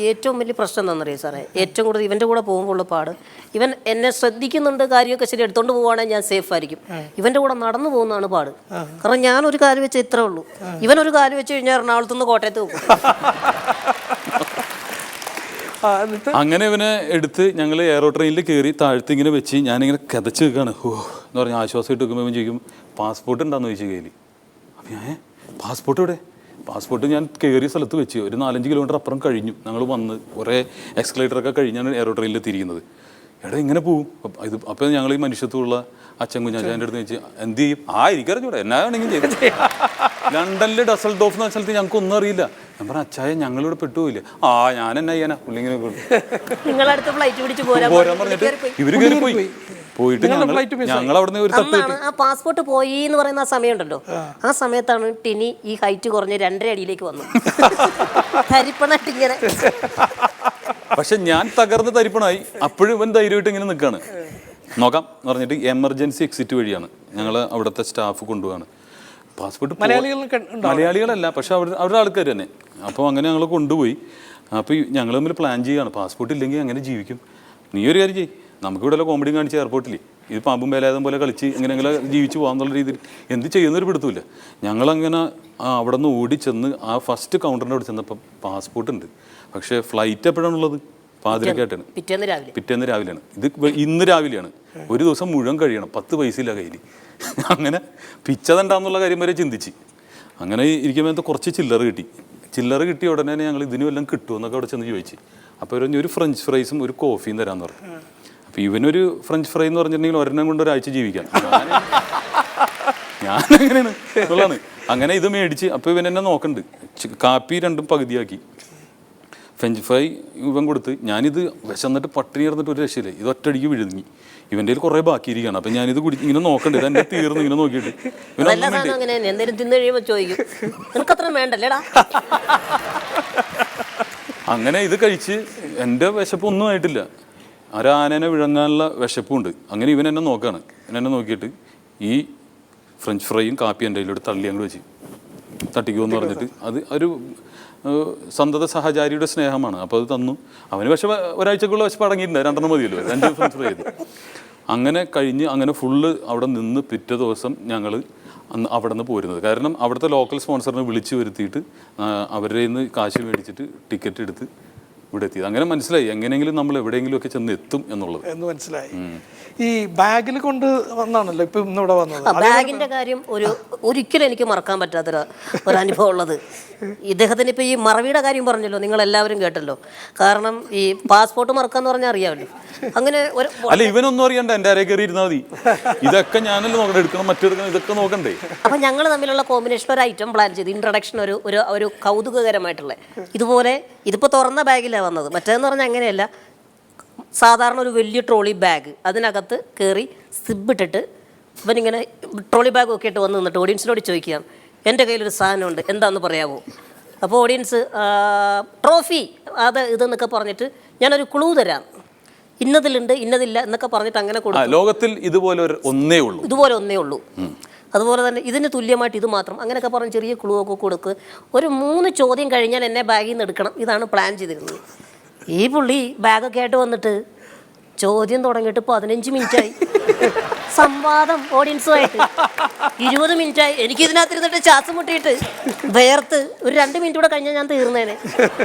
ഏറ്റവും വലിയ പ്രശ്നം എന്താണെന്നറിയാം സാറേ, ഏറ്റവും കൂടുതൽ ഇവന്റെ കൂടെ പോകുമ്പോൾ പാട്, ഇവൻ എന്നെ ശ്രദ്ധിക്കുന്നുണ്ട്, കാര്യമൊക്കെ ശരി എടുത്തോണ്ട് പോവുകയാണെങ്കിൽ ഞാൻ സേഫ് ആയിരിക്കും. ഇവന്റെ കൂടെ നടന്നു പോകുന്നതാണ് പാട്. കാരണം ഞാനൊരു കാല് വെച്ച് ഇത്രേ ഉള്ളൂ, ഇവനൊരു കാല് വെച്ച് കഴിഞ്ഞാൽ എറണാകുളത്ത് നിന്ന് കോട്ടയത്ത് പോകും. അങ്ങനെ ഇവനെ എടുത്ത് ഞങ്ങൾ എയറോ ട്രെയിനിൽ കയറി താഴ്ത്തി ഇങ്ങനെ വെച്ച് ഞാനിങ്ങനെ കിതച്ച് നിൽക്കുകയാണ്. എന്ന് പറഞ്ഞാൽ ആശ്വാസമായിട്ട് വെക്കുമ്പോൾ ഇവൻ ചോദിക്കും, പാസ്പോർട്ട് ഉണ്ടാന്ന് ചോദിച്ചു കയ്യിൽ. അപ്പം ഞാൻ പാസ്പോർട്ട് ഇവിടെ? പാസ്പോർട്ട് ഞാൻ കയറിയ സ്ഥലത്ത് വെച്ച് ഒരു 4-5 കിലോമീറ്റർ അപ്പുറം കഴിഞ്ഞു. ഞങ്ങൾ വന്ന് കുറേ എക്സ്കലേറ്ററൊക്കെ കഴിഞ്ഞാണ് എയറോ ട്രെയിനിൽ തിരിക്കുന്നത്. എടാ ഇങ്ങനെ പോവും. അപ്പോൾ ഞങ്ങൾ ഈ മനുഷ്യത്തുള്ള അച്ഛൻ കുഞ്ഞാച്ചാൻ്റെ അടുത്ത് വെച്ച് എന്ത് ചെയ്യും? എനിക്കറിഞ്ഞൂടെ, എന്നാ വേണമെങ്കിലും ചെയ്തു. ലണ്ടനിൽ ഡസൽഡോഫ് എന്ന സ്ഥലത്ത് ഞങ്ങൾക്ക് ഒന്നും അറിയില്ല. ഞാൻ പറഞ്ഞ അച്ചായ ഞങ്ങളിവിടെ പെട്ടുപോയില്ലേ? ഞാൻ എന്നാ ചെയ്യാനാ? പുള്ളിങ്ങനെ പോരാൻ പറഞ്ഞിട്ട് ഇവര് കയറിപ്പോയി. പോയിട്ട് ഞങ്ങൾ അവിടെ ഒരു ആ പാസ്പോർട്ട് പോയി എന്ന് പറയുന്ന ആ സമയമുണ്ടല്ലോ, ആ സമയത്താണ് ടിനി ഈ ഹൈറ്റ് കുറഞ്ഞ് 2.5 അടിയിലേക്ക് വന്നു. തരിപ്പണായിട്ട് ഇങ്ങനെ. പക്ഷെ ഞാൻ തകർന്ന് തരിപ്പണായി. അപ്പോഴും ഇവൻ ധൈര്യമായിട്ട് ഇങ്ങനെ നിൽക്കുകയാണ്. നോക്കാം എന്ന് പറഞ്ഞിട്ട് എമർജൻസി എക്സിറ്റ് വഴിയാണ് ഞങ്ങൾ അവിടുത്തെ സ്റ്റാഫ് കൊണ്ടുപോവാണ്. പാസ്പോർട്ട് മലയാളികളല്ല, പക്ഷെ അവരുടെ ആൾക്കാർ തന്നെ. അപ്പോൾ അങ്ങനെ ഞങ്ങൾ കൊണ്ടുപോയി. അപ്പോൾ ഞങ്ങൾ തമ്മിൽ പ്ലാൻ ചെയ്യുകയാണ്, പാസ്പോർട്ട് ഇല്ലെങ്കിൽ അങ്ങനെ ജീവിക്കും. നീ ഒരു കാര്യം ചെയ്യും, നമുക്കിവിടെ കോമഡി കാണിച്ച എയർപോർട്ടിൽ ഇത് പാമ്പും വേലായുധം പോലെ കളിച്ച് എങ്ങനെയെങ്കിലും ജീവിച്ച് പോകാന്നുള്ള രീതിയിൽ എന്ത് ചെയ്യുന്നൊരു പിടുത്തമില്ല. ഞങ്ങളങ്ങനെ അവിടെ നിന്ന് ഓടിച്ചെന്ന് ആ ഫസ്റ്റ് കൗണ്ടറിൻ്റെ അവിടെ ചെന്നപ്പം പാസ്പോർട്ട് ഉണ്ട്. പക്ഷേ ഫ്ലൈറ്റ് എപ്പോഴാണുള്ളത്? പാതിരക്കായിട്ടാണ്. പിറ്റേന്ന് രാവിലെയാണ്. ഇത് ഇന്ന് രാവിലെയാണ്. ഒരു ദിവസം മുഴുവൻ കഴിയണം. 10 പൈസയില്ല കയ്യിൽ. അങ്ങനെ പിച്ചതുണ്ടാന്നുള്ള കാര്യം വരെ ചിന്തിച്ച് അങ്ങനെ ഇരിക്കുമ്പോൾ കുറച്ച് ചില്ലറ കിട്ടിയ ഉടനെ ഞങ്ങൾ ഇതിന് വല്ലതും കിട്ടുമെന്നൊക്കെ അവിടെ ചെന്ന് ചോദിച്ചു. അപ്പോൾ ഒരു ഫ്രഞ്ച് ഫ്രൈസും ഒരു കോഫിയും തരാമെന്ന് പറഞ്ഞു. അപ്പോൾ ഇവനൊരു ഫ്രഞ്ച് ഫ്രൈ എന്ന് പറഞ്ഞിട്ടുണ്ടെങ്കിൽ ഒരെണ്ണം കൊണ്ട് ഒരാഴ്ച ജീവിക്കാം. ഞാനങ്ങനെയാണ് ഉള്ളതാണ്. അങ്ങനെ ഇത് മേടിച്ച് അപ്പോൾ ഇവൻ എന്നെ നോക്കണ്ട്. കാപ്പി 2 പകുതിയാക്കി, ഫ്രഞ്ച് ഫ്രൈ ഇവൻ കൊടുത്ത്. ഞാനിത് വിശന്നിട്ട് പട്ടിണി കിടന്നിട്ട് ഒരു രക്ഷയില്ല. ഇത് ഒറ്റയടിക്ക് വിഴുങ്ങി. ഇവൻ്റെ കയ്യിൽ കുറേ ബാക്കിയിരിക്കുകയാണ്. അപ്പം ഞാനിത് ഇങ്ങനെ നോക്കണ്ട്. ഇത് എൻ്റെ തീർന്ന് ഇങ്ങനെ നോക്കിയിട്ട് അങ്ങനെ ഇത് കഴിച്ച് എൻ്റെ വിശപ്പൊന്നും ആയിട്ടില്ല. ഒരാനനെ വിഴുങ്ങാനുള്ള വിശപ്പുണ്ട്. അങ്ങനെ ഇവൻ എന്നെ നോക്കുകയാണ്. എന്നെ നോക്കിയിട്ട് ഈ ഫ്രഞ്ച് ഫ്രൈയും കാപ്പി എൻ്റെ കയ്യിലോട്ട് തള്ളി അങ്ങോട്ട് വെച്ച് തട്ടിക്കുമെന്ന് പറഞ്ഞിട്ട് അത് സന്തത സഹചാരിയുടെ സ്നേഹമാണ്. അപ്പോൾ അത് തന്നു. അവന് പക്ഷേ ഒരാഴ്ചക്കുള്ള വിശപ്പ് അടങ്ങിയിട്ടുണ്ട്, 2 മതിയല്ലോ, 5 ദിവസം ഫ്രൈ ചെയ്തു. അങ്ങനെ കഴിഞ്ഞ് അങ്ങനെ ഫുള്ള് അവിടെ നിന്ന് പിറ്റേ ദിവസം ഞങ്ങൾ അന്ന് അവിടെ നിന്ന് പോരുന്നത്. കാരണം അവിടുത്തെ ലോക്കൽ സ്പോൺസറിനെ വിളിച്ച് വരുത്തിയിട്ട് അവരുടെ നിന്ന് കാശ് മേടിച്ചിട്ട് ടിക്കറ്റ് എടുത്ത് ഇവിടെ എത്തിയത്. അങ്ങനെ മനസ്സിലായി എങ്ങനെയെങ്കിലും നമ്മൾ എവിടെയെങ്കിലും ഒക്കെ ചെന്ന് എത്തും എന്നുള്ളത് എന്ന് മനസ്സിലായി. ഈ ബാഗിൽ കൊണ്ട് വന്നാണല്ലോ ഇപ്പൊ ഇന്നിവിടെ വന്നത്. ബാഗിന്റെ കാര്യം ഒരിക്കലും എനിക്ക് മറക്കാൻ പറ്റാത്തൊരു അനുഭവം ഉള്ളത്. ഇദ്ദേഹത്തിന് ഇപ്പൊ ഈ മറവിയുടെ കാര്യം പറഞ്ഞല്ലോ, നിങ്ങൾ എല്ലാവരും കേട്ടല്ലോ. കാരണം ഈ പാസ്പോർട്ട് മറക്കാന്ന് പറഞ്ഞാൽ അറിയാമല്ലോ. അങ്ങനെ അല്ല, ഇവനൊന്നും അറിയണ്ട, എൻ്റെ അരേ കയറി ഇരുന്നാൽ മതി. ഇതൊക്കെ ഞാനല്ലേ നോക്കണം, എടുക്കണം മറ്റെടുക്കണം, ഇതൊക്കെ നോക്കണ്ടേ. അപ്പൊ ഞങ്ങൾ തമ്മിലുള്ള കോമ്പിനേഷൻ ഒരു ഐറ്റം പ്ലാൻ ചെയ്ത് ഇൻട്രഡക്ഷൻ ഒരു കൗതുകകരമായിട്ടുള്ള ഇതുപോലെ. ഇതിപ്പോ തുറന്ന ബാഗിലാണ് വന്നത്. മറ്റേതെന്ന് പറഞ്ഞാൽ അങ്ങനെയല്ല, സാധാരണ ഒരു വലിയ ട്രോളി ബാഗ്, അതിനകത്ത് കയറി സിബിട്ടിട്ട് ഇവനിങ്ങനെ ട്രോളി ബാഗ് ഒക്കെ ഇട്ട് വന്ന് നിന്നിട്ട് ഓഡിയൻസിനോട് ചോദിക്കാം, എൻ്റെ കയ്യിലൊരു സാധനമുണ്ട്, എന്താണെന്ന് പറയാമോ? അപ്പോൾ ഓഡിയൻസ് ട്രോഫി അത് ഇതെന്നൊക്കെ പറഞ്ഞിട്ട് ഞാനൊരു ക്ലൂ തരാം, ഇന്നതിലുണ്ട് ഇന്നതില്ല എന്നൊക്കെ പറഞ്ഞിട്ട് അങ്ങനെ കൊടുക്കും. ലോകത്തിൽ ഇതുപോലെ ഒന്നേ ഉള്ളൂ. അതുപോലെ തന്നെ ഇതിന് തുല്യമായിട്ട് ഇത് മാത്രം, അങ്ങനെയൊക്കെ പറഞ്ഞ് ചെറിയ ക്ലൂ ഒക്കെ കൊടുക്കുക. ഒരു 3 ചോദ്യം കഴിഞ്ഞാൽ എന്നെ ബാഗിൽ നിന്ന് എടുക്കണം, ഇതാണ് പ്ലാൻ ചെയ്തിരുന്നത്. ഈ പുള്ളി ബാഗൊക്കെ ആയിട്ട് വന്നിട്ട് ചോദ്യം തുടങ്ങിയിട്ട് 15 മിനിറ്റായി. സംവാദം ഓഡിയൻസുമായിട്ട് 20 മിനിറ്റായി. എനിക്ക് ഇതിനകത്തിരുന്നിട്ട് ശ്വാസം മുട്ടിയിട്ട് വേർത്ത് ഒരു 2 മിനിറ്റ് കൂടെ കഴിഞ്ഞാൽ ഞാൻ തീർന്നേനെ.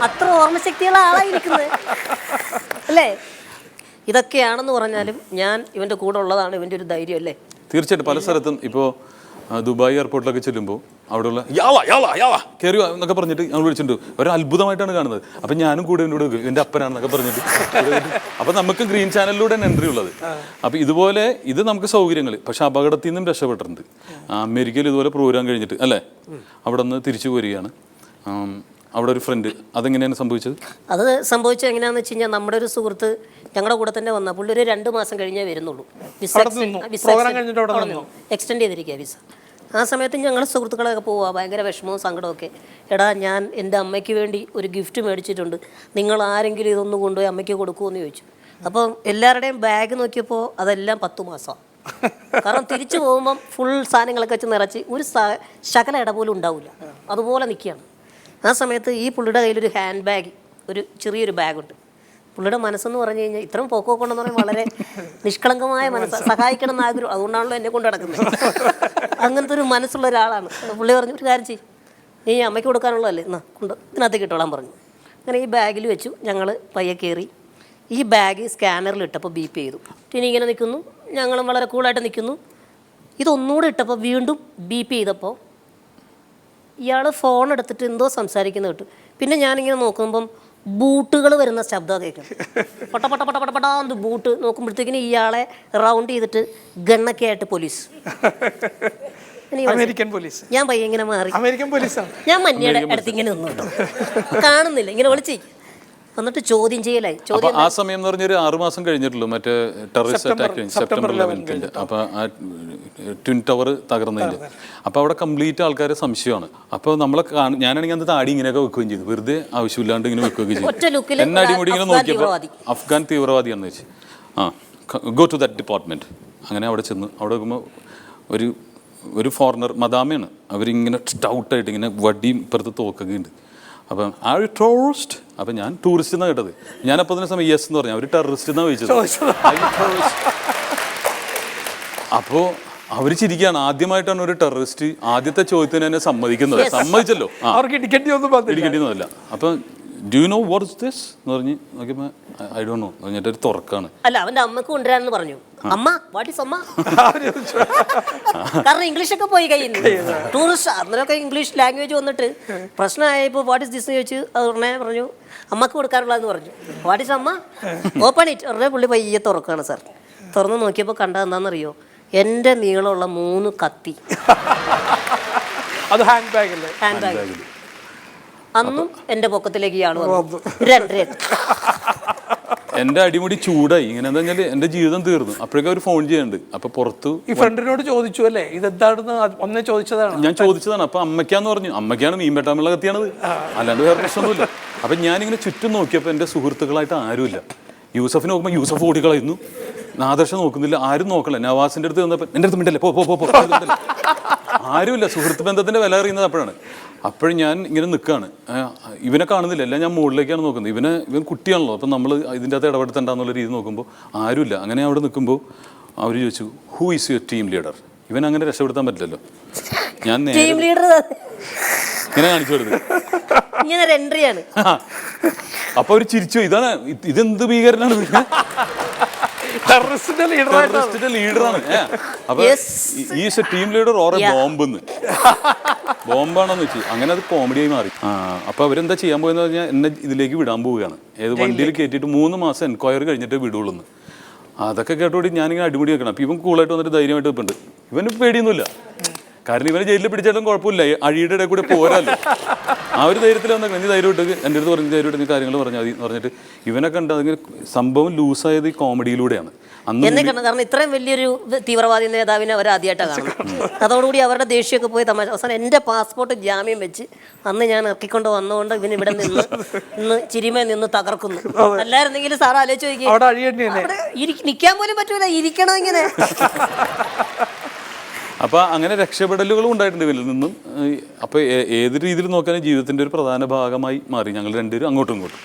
അത്ര ഓർമ്മശക്തിയുള്ള ആളായിരിക്കുന്നത് അല്ലേ? ഇതൊക്കെയാണെന്ന് പറഞ്ഞാലും ഞാൻ ഇവൻ്റെ കൂടെ ഉള്ളതാണ് ഇവൻ്റെ ഒരു ധൈര്യം അല്ലേ? തീർച്ചയായിട്ടും. പല സ്ഥലത്തും ഇപ്പോൾ ദുബായ് എയർപോർട്ടിലൊക്കെ ചെല്ലുമ്പോൾ അവിടെയുള്ള കയറി എന്നൊക്കെ പറഞ്ഞിട്ട് ഞങ്ങൾ വിളിച്ചിട്ടുണ്ട്. ഒരു അത്ഭുതമായിട്ടാണ് കാണുന്നത്. അപ്പം ഞാനും കൂടെ എന്നോട് എൻ്റെ അപ്പനാണെന്നൊക്കെ പറഞ്ഞിട്ട് അപ്പം നമുക്ക് ഗ്രീൻ ചാനലിലൂടെയാണ് എൻട്രി ഉള്ളത്. അപ്പം ഇതുപോലെ ഇത് നമുക്ക് സൗകര്യങ്ങൾ, പക്ഷെ അപകടത്തിൽ നിന്നും രക്ഷപ്പെട്ടിട്ടുണ്ട്. അമേരിക്കയിൽ ഇതുപോലെ പ്രോഗ്രാം കഴിഞ്ഞിട്ട് അല്ലേ അവിടെ നിന്ന് തിരിച്ചു പോരുകയാണ്. അവിടെ ഒരു ഫ്രണ്ട്, അതെങ്ങനെയാണ് സംഭവിച്ചത്? അത് സംഭവിച്ചത് എങ്ങനെയാണെന്ന് വെച്ച് കഴിഞ്ഞാൽ നമ്മുടെ ഒരു സുഹൃത്ത് ഞങ്ങളുടെ കൂടെ തന്നെ വന്ന പുള്ളി ഒരു 2 മാസം കഴിഞ്ഞേ വരുന്നുള്ളൂ. എക്സ്റ്റെൻഡ് ചെയ്തിരിക്കുക വിസ. ആ സമയത്ത് ഞങ്ങൾ സുഹൃത്തുക്കളൊക്കെ പോവുക, ഭയങ്കര വിഷമവും സങ്കടമൊക്കെ. എടാ, ഞാൻ എൻ്റെ അമ്മയ്ക്ക് വേണ്ടി ഒരു ഗിഫ്റ്റ് മേടിച്ചിട്ടുണ്ട്, നിങ്ങൾ ആരെങ്കിലും ഇതൊന്ന് കൊണ്ടുപോയി അമ്മയ്ക്ക് കൊടുക്കുമെന്ന് ചോദിച്ചു. അപ്പം എല്ലാവരുടെയും ബാഗ് നോക്കിയപ്പോൾ അതെല്ലാം 10 മാസം. കാരണം തിരിച്ചു പോകുമ്പം ഫുൾ സാധനങ്ങളൊക്കെ വെച്ച് നിറച്ച് ഒരു ശകല ഇട പോലും ഉണ്ടാവില്ല, അതുപോലെ നിൽക്കുകയാണ്. ആ സമയത്ത് ഈ പുള്ളിയുടെ കയ്യിലൊരു ഹാൻഡ് ബാഗ്, ഒരു ചെറിയൊരു ബാഗുണ്ട്. പുള്ളിയുടെ മനസ്സെന്ന് പറഞ്ഞു കഴിഞ്ഞാൽ ഇത്രയും പോക്കൊക്കെ ഉണ്ടെന്ന് പറഞ്ഞാൽ വളരെ നിഷ്കളങ്കമായ മനസ്സ്, സഹായിക്കണം എന്ന് ആഗ്രഹം, അതുകൊണ്ടാണല്ലോ എന്നെ കൊണ്ട് നടക്കുന്നത്. അങ്ങനത്തെ ഒരു മനസ്സുള്ള ഒരാളാണ്. പുള്ളി പറഞ്ഞു, ഒരു കാര്യം ചെയ്യും, നീ അമ്മയ്ക്ക് കൊടുക്കാനുള്ളതല്ലേ, എന്നാ കൊണ്ട് ഇതിനകത്തേക്ക് ഇട്ടോളാൻ പറഞ്ഞു. അങ്ങനെ ഈ ബാഗിൽ വെച്ചു. ഞങ്ങൾ പയ്യെ കയറി. ഈ ബാഗ് സ്കാനറിൽ ഇട്ടപ്പോൾ ബീപ്പ് ചെയ്തു. ഇനി ഇങ്ങനെ നിൽക്കുന്നു, ഞങ്ങളും വളരെ കൂളായിട്ട് നിൽക്കുന്നു. ഇതൊന്നുകൂടെ ഇട്ടപ്പോൾ വീണ്ടും ബീപ്പ് ചെയ്തപ്പോൾ ഇയാൾ ഫോൺ എടുത്തിട്ട് എന്തോ സംസാരിക്കുന്ന കേട്ടു. പിന്നെ ഞാനിങ്ങനെ നോക്കുമ്പം ബൂട്ടുകൾ വരുന്ന ശബ്ദം കേൾക്കും. പൊട്ട പൊട്ട പൊട്ട പൊട്ട പൊട്ടാന്ന് ബൂട്ട് നോക്കുമ്പോഴത്തേക്കിന് ഇയാളെ റൗണ്ട് ചെയ്തിട്ട് ഗണ്ണൊക്കെ ആയിട്ട് പോലീസ്. American police. ഞാൻ പയ്യെ ഇങ്ങനെ മാറി, അമേരിക്കൻ പോലീസാണ്. ഞാൻ മഞ്ഞയുടെ അടുത്ത് ഇങ്ങനെ നിന്നു കേട്ടോ, കാണുന്നില്ല, ഇങ്ങനെ വിളിച്ചേ. എന്നിട്ട് ചോദ്യം ചെയ്യലായി. ആ സമയം എന്ന് പറഞ്ഞൊരു 6 മാസം കഴിഞ്ഞിട്ടുള്ളൂ മറ്റേ ടെററിസ്റ്റ് അറ്റാക്ക് സെപ്റ്റംബർ 11 അപ്പോൾ ആ ട്വിൻ ടവർ തകർന്നതിൻ്റെ. അപ്പോൾ അവിടെ കംപ്ലീറ്റ് ആൾക്കാരെ സംശയമാണ്. അപ്പോൾ നമ്മളെ ഞാനാണെങ്കിൽ അന്ന് താടി ഇങ്ങനെയൊക്കെ വെക്കുകയും ചെയ്തു, വെറുതെ ആവശ്യമില്ലാണ്ട് ഇങ്ങനെ വെക്കുകയൊക്കെ ചെയ്തു. എന്നെ അടിമുടി ഇങ്ങനെ നോക്കിയപ്പോൾ അഫ്ഗാൻ തീവ്രവാദിയാണെന്ന് വെച്ച് ഗോ ടു ദാറ്റ് ഡിപ്പാർട്ട്മെൻറ്റ്. അങ്ങനെ അവിടെ ചെന്ന് അവിടെ നോക്കുമ്പോൾ ഒരു ഫോറിനർ മദാമയാണ്. അവരിങ്ങനെ സ്റ്റൗട്ടായിട്ട് ഇങ്ങനെ വടിയും ഇപ്പുറത്ത് തോക്കൊക്കെ ഉണ്ട്. അപ്പം ആ ഒരു ടൂറിസ്റ്റ്, അപ്പം ഞാൻ ടൂറിസ്റ്റ് എന്നാണ് കേട്ടത്. ഞാനപ്പോൾ തന്നെ സമയം യെസ് എന്ന് പറഞ്ഞു, അവർ ടെററിസ്റ്റ് എന്നാണ് ചോദിച്ചത്. അപ്പോൾ അവർ ചിരിക്കുകയാണ്. ആദ്യമായിട്ടാണ് ഒരു ടെററിസ്റ്റ് ആദ്യത്തെ ചോദ്യത്തിന് തന്നെ സമ്മതിക്കുന്നത്. സമ്മതിച്ചല്ലോ, ഇടിക്കേണ്ടിയൊന്നുമല്ല. അപ്പം do you know what is this എന്ന് പറഞ്ഞ് നോക്കിയപ്പോൾ ഐ ഡോണ്ട് നോ പറഞ്ഞിട്ട് ഒരു തുറക്കാണ്. അല്ല, അവന്റെ അമ്മക്ക് കൊണ്ടുവരാന്ന് പറഞ്ഞു. അമ്മ വാട്ട് ഈസ് അമ്മ? കാരണം ഇംഗ്ലീഷൊക്കെ പോയി കയ്യിൽ നിന്ന്. ടൂറിസ്റ്റ് അന്നേരമൊക്കെ ഇംഗ്ലീഷ് ലാംഗ്വേജ് വന്നിട്ട് പ്രശ്നമായപ്പോൾ വാട്ട് ഇസ് ദിസ് എന്ന് ചോദിച്ചു. അത് ഉടനെ പറഞ്ഞു അമ്മക്ക് കൊടുക്കാനുള്ളതെന്ന് പറഞ്ഞു. വാട്ട് ഈസ് അമ്മ? Open it. ഉടനെ പുള്ളി പയ്യെ തുറക്കാണ് സാർ. തുറന്ന് നോക്കിയപ്പോൾ കണ്ടത് എന്താണെന്നറിയോ? എൻ്റെ നീളമുള്ള 3 കത്തി. അത് ഹാൻഡ് ബാഗ് അല്ലേ? Hand bag. അന്നും എൻ്റെ പൊക്കത്തിലേക്ക് ഇയാൾ വന്നു. 2 എൻ്റെ അടിമുടി ചൂടായി. ഇങ്ങനെ എന്താ വെച്ചാൽ എൻ്റെ ജീവിതം തീർന്നു. അപ്പോഴേക്കും അവർ ഫോൺ ചെയ്യുന്നുണ്ട്. അപ്പോൾ പുറത്ത് ഈ ഫ്രണ്ടിനോട് ചോദിച്ചു അല്ലേ ഇതെന്താണെന്ന്? ഒന്നേ ചോദിച്ചതാണ്. ഞാൻ ചോദിച്ചതാണ്. അപ്പോൾ അമ്മയ്ക്കാന്ന് പറഞ്ഞു. അമ്മയ്ക്കാണ് മീൻ വെട്ടാനുള്ള കത്തിയാണത്, അല്ലാണ്ട് വേറെ പ്രശ്നമൊന്നുമില്ല. അപ്പം ഞാനിങ്ങനെ ചുറ്റും നോക്കിയപ്പോൾ എൻ്റെ സുഹൃത്തുക്കളായിട്ട് ആരുമില്ല. യൂസഫിന് നോക്കുമ്പോൾ യൂസഫ് ഓടിക്കളയുന്നു, നാദർഷ നോക്കുന്നില്ല, ആരും നോക്കല. നവാസിൻ്റെ അടുത്ത് വന്നപ്പോൾ എൻ്റെ അടുത്ത് മിണ്ടല്ലേ, പോ പോ പോ പോ. ആരുമില്ല. സുഹൃത്ത് ബന്ധത്തിൻ്റെ വില അറിയുന്നത് അപ്പോഴാണ്. അപ്പോഴും ഞാൻ ഇങ്ങനെ നിൽക്കുകയാണ്, ഇവനെ കാണുന്നില്ല, എല്ലാം ഞാൻ മുകളിലേക്കാണ് നോക്കുന്നത്. ഇവൻ കുട്ടിയാണല്ലോ, അപ്പം നമ്മൾ ഇതിൻ്റെ അകത്ത് ഇടപെടുത്തണ്ടെന്നുള്ള രീതി നോക്കുമ്പോൾ ആരുമില്ല. അങ്ങനെ അവിടെ നിൽക്കുമ്പോൾ അവർ ചോദിച്ചു, who is your team leader? ഇവൻ അങ്ങനെ രക്ഷപ്പെടുത്താൻ പറ്റില്ലല്ലോ. ഞാൻ ടീം ലീഡർ ഇങ്ങനെ കാണിച്ചു കൊടുത്തു. ഇങ്ങനെ ഒരു എൻട്രിയാണ്. അപ്പൊ അവര് ചിരിച്ചു, ഇതെന്ത് ഭീകരനാണ്, ലീഡറാണ്. അപ്പൊ is a team leader or a ബോംബെന്ന്, ബോംബാണെന്ന് വെച്ച് അങ്ങനെ അത് കോമഡിയായി മാറി. അപ്പൊ അവരെന്താ ചെയ്യാൻ പോയെന്ന് പറഞ്ഞാൽ എന്നെ ഇതിലേക്ക് വിടാൻ പോവുകയാണ്. ഏത് വണ്ടിയിൽ കയറ്റിയിട്ട് 3 മാസം എൻക്വയറി കഴിഞ്ഞിട്ട് വിടുള്ളൂ. അതൊക്കെ കേട്ടോടി ഞാനിങ്ങനെ അടിമുടി വെക്കണം. അപ്പൊ ഇവൻ കൂളായിട്ട് വന്നിട്ട് ധൈര്യമായിട്ട് വെപ്പുണ്ട്. ഇവന് പേടിയൊന്നുമില്ല, കാരണം ഇവനെ ജയിലിൽ പിടിച്ചാലും കുഴപ്പമില്ല, അഴിയുടെ ഇടയിൽ കൂടെ പോരാല്ലോ. ആ ഒരു ധൈര്യത്തിൽ വന്നാൽ നീ ധൈര്യം ഇട്ട് എൻ്റെ അടുത്ത് പറഞ്ഞ് ധൈര്യം നീ കാര്യങ്ങൾ പറഞ്ഞാൽ മതി എന്ന് പറഞ്ഞിട്ട് ഇവനെ കണ്ട് അതിങ്ങനെ സംഭവം ലൂസായത് ഈ കോമഡിയിലൂടെയാണ്. എന്നെ കണ്ടത് കാരണം ഇത്രയും വലിയൊരു തീവ്രവാദി നേതാവിനെ അവർ ആദ്യമായിട്ടാണ് കാണുന്നത്. അതോടുകൂടി അവരുടെ ദേഷ്യമൊക്കെ പോയി തമാശ. അവസാനം എൻ്റെ പാസ്പോർട്ട് ജാമ്യം വെച്ച് അന്ന് ഞാൻ ഇറക്കിക്കൊണ്ട് വന്നുകൊണ്ട് ഇവൻ ഇവിടെ ഇന്ന് ചിരിമേ നിന്ന് തകർക്കുന്നു. അല്ലായിരുന്നെങ്കിൽ സാർ ആലോചിച്ച് നോക്കി നിൽക്കാൻ പോലും പറ്റൂല, ഇരിക്കണം ഇങ്ങനെ. അപ്പോൾ അങ്ങനെ രക്ഷപ്പെടലുകളും ഉണ്ടായിട്ടുണ്ട് ഇവരിൽ നിന്നും. അപ്പോൾ ഏത് രീതിയിൽ നോക്കാനും ജീവിതത്തിൻ്റെ ഒരു പ്രധാന ഭാഗമായി മാറി ഞങ്ങൾ രണ്ടുപേരും അങ്ങോട്ടും ഇങ്ങോട്ടും.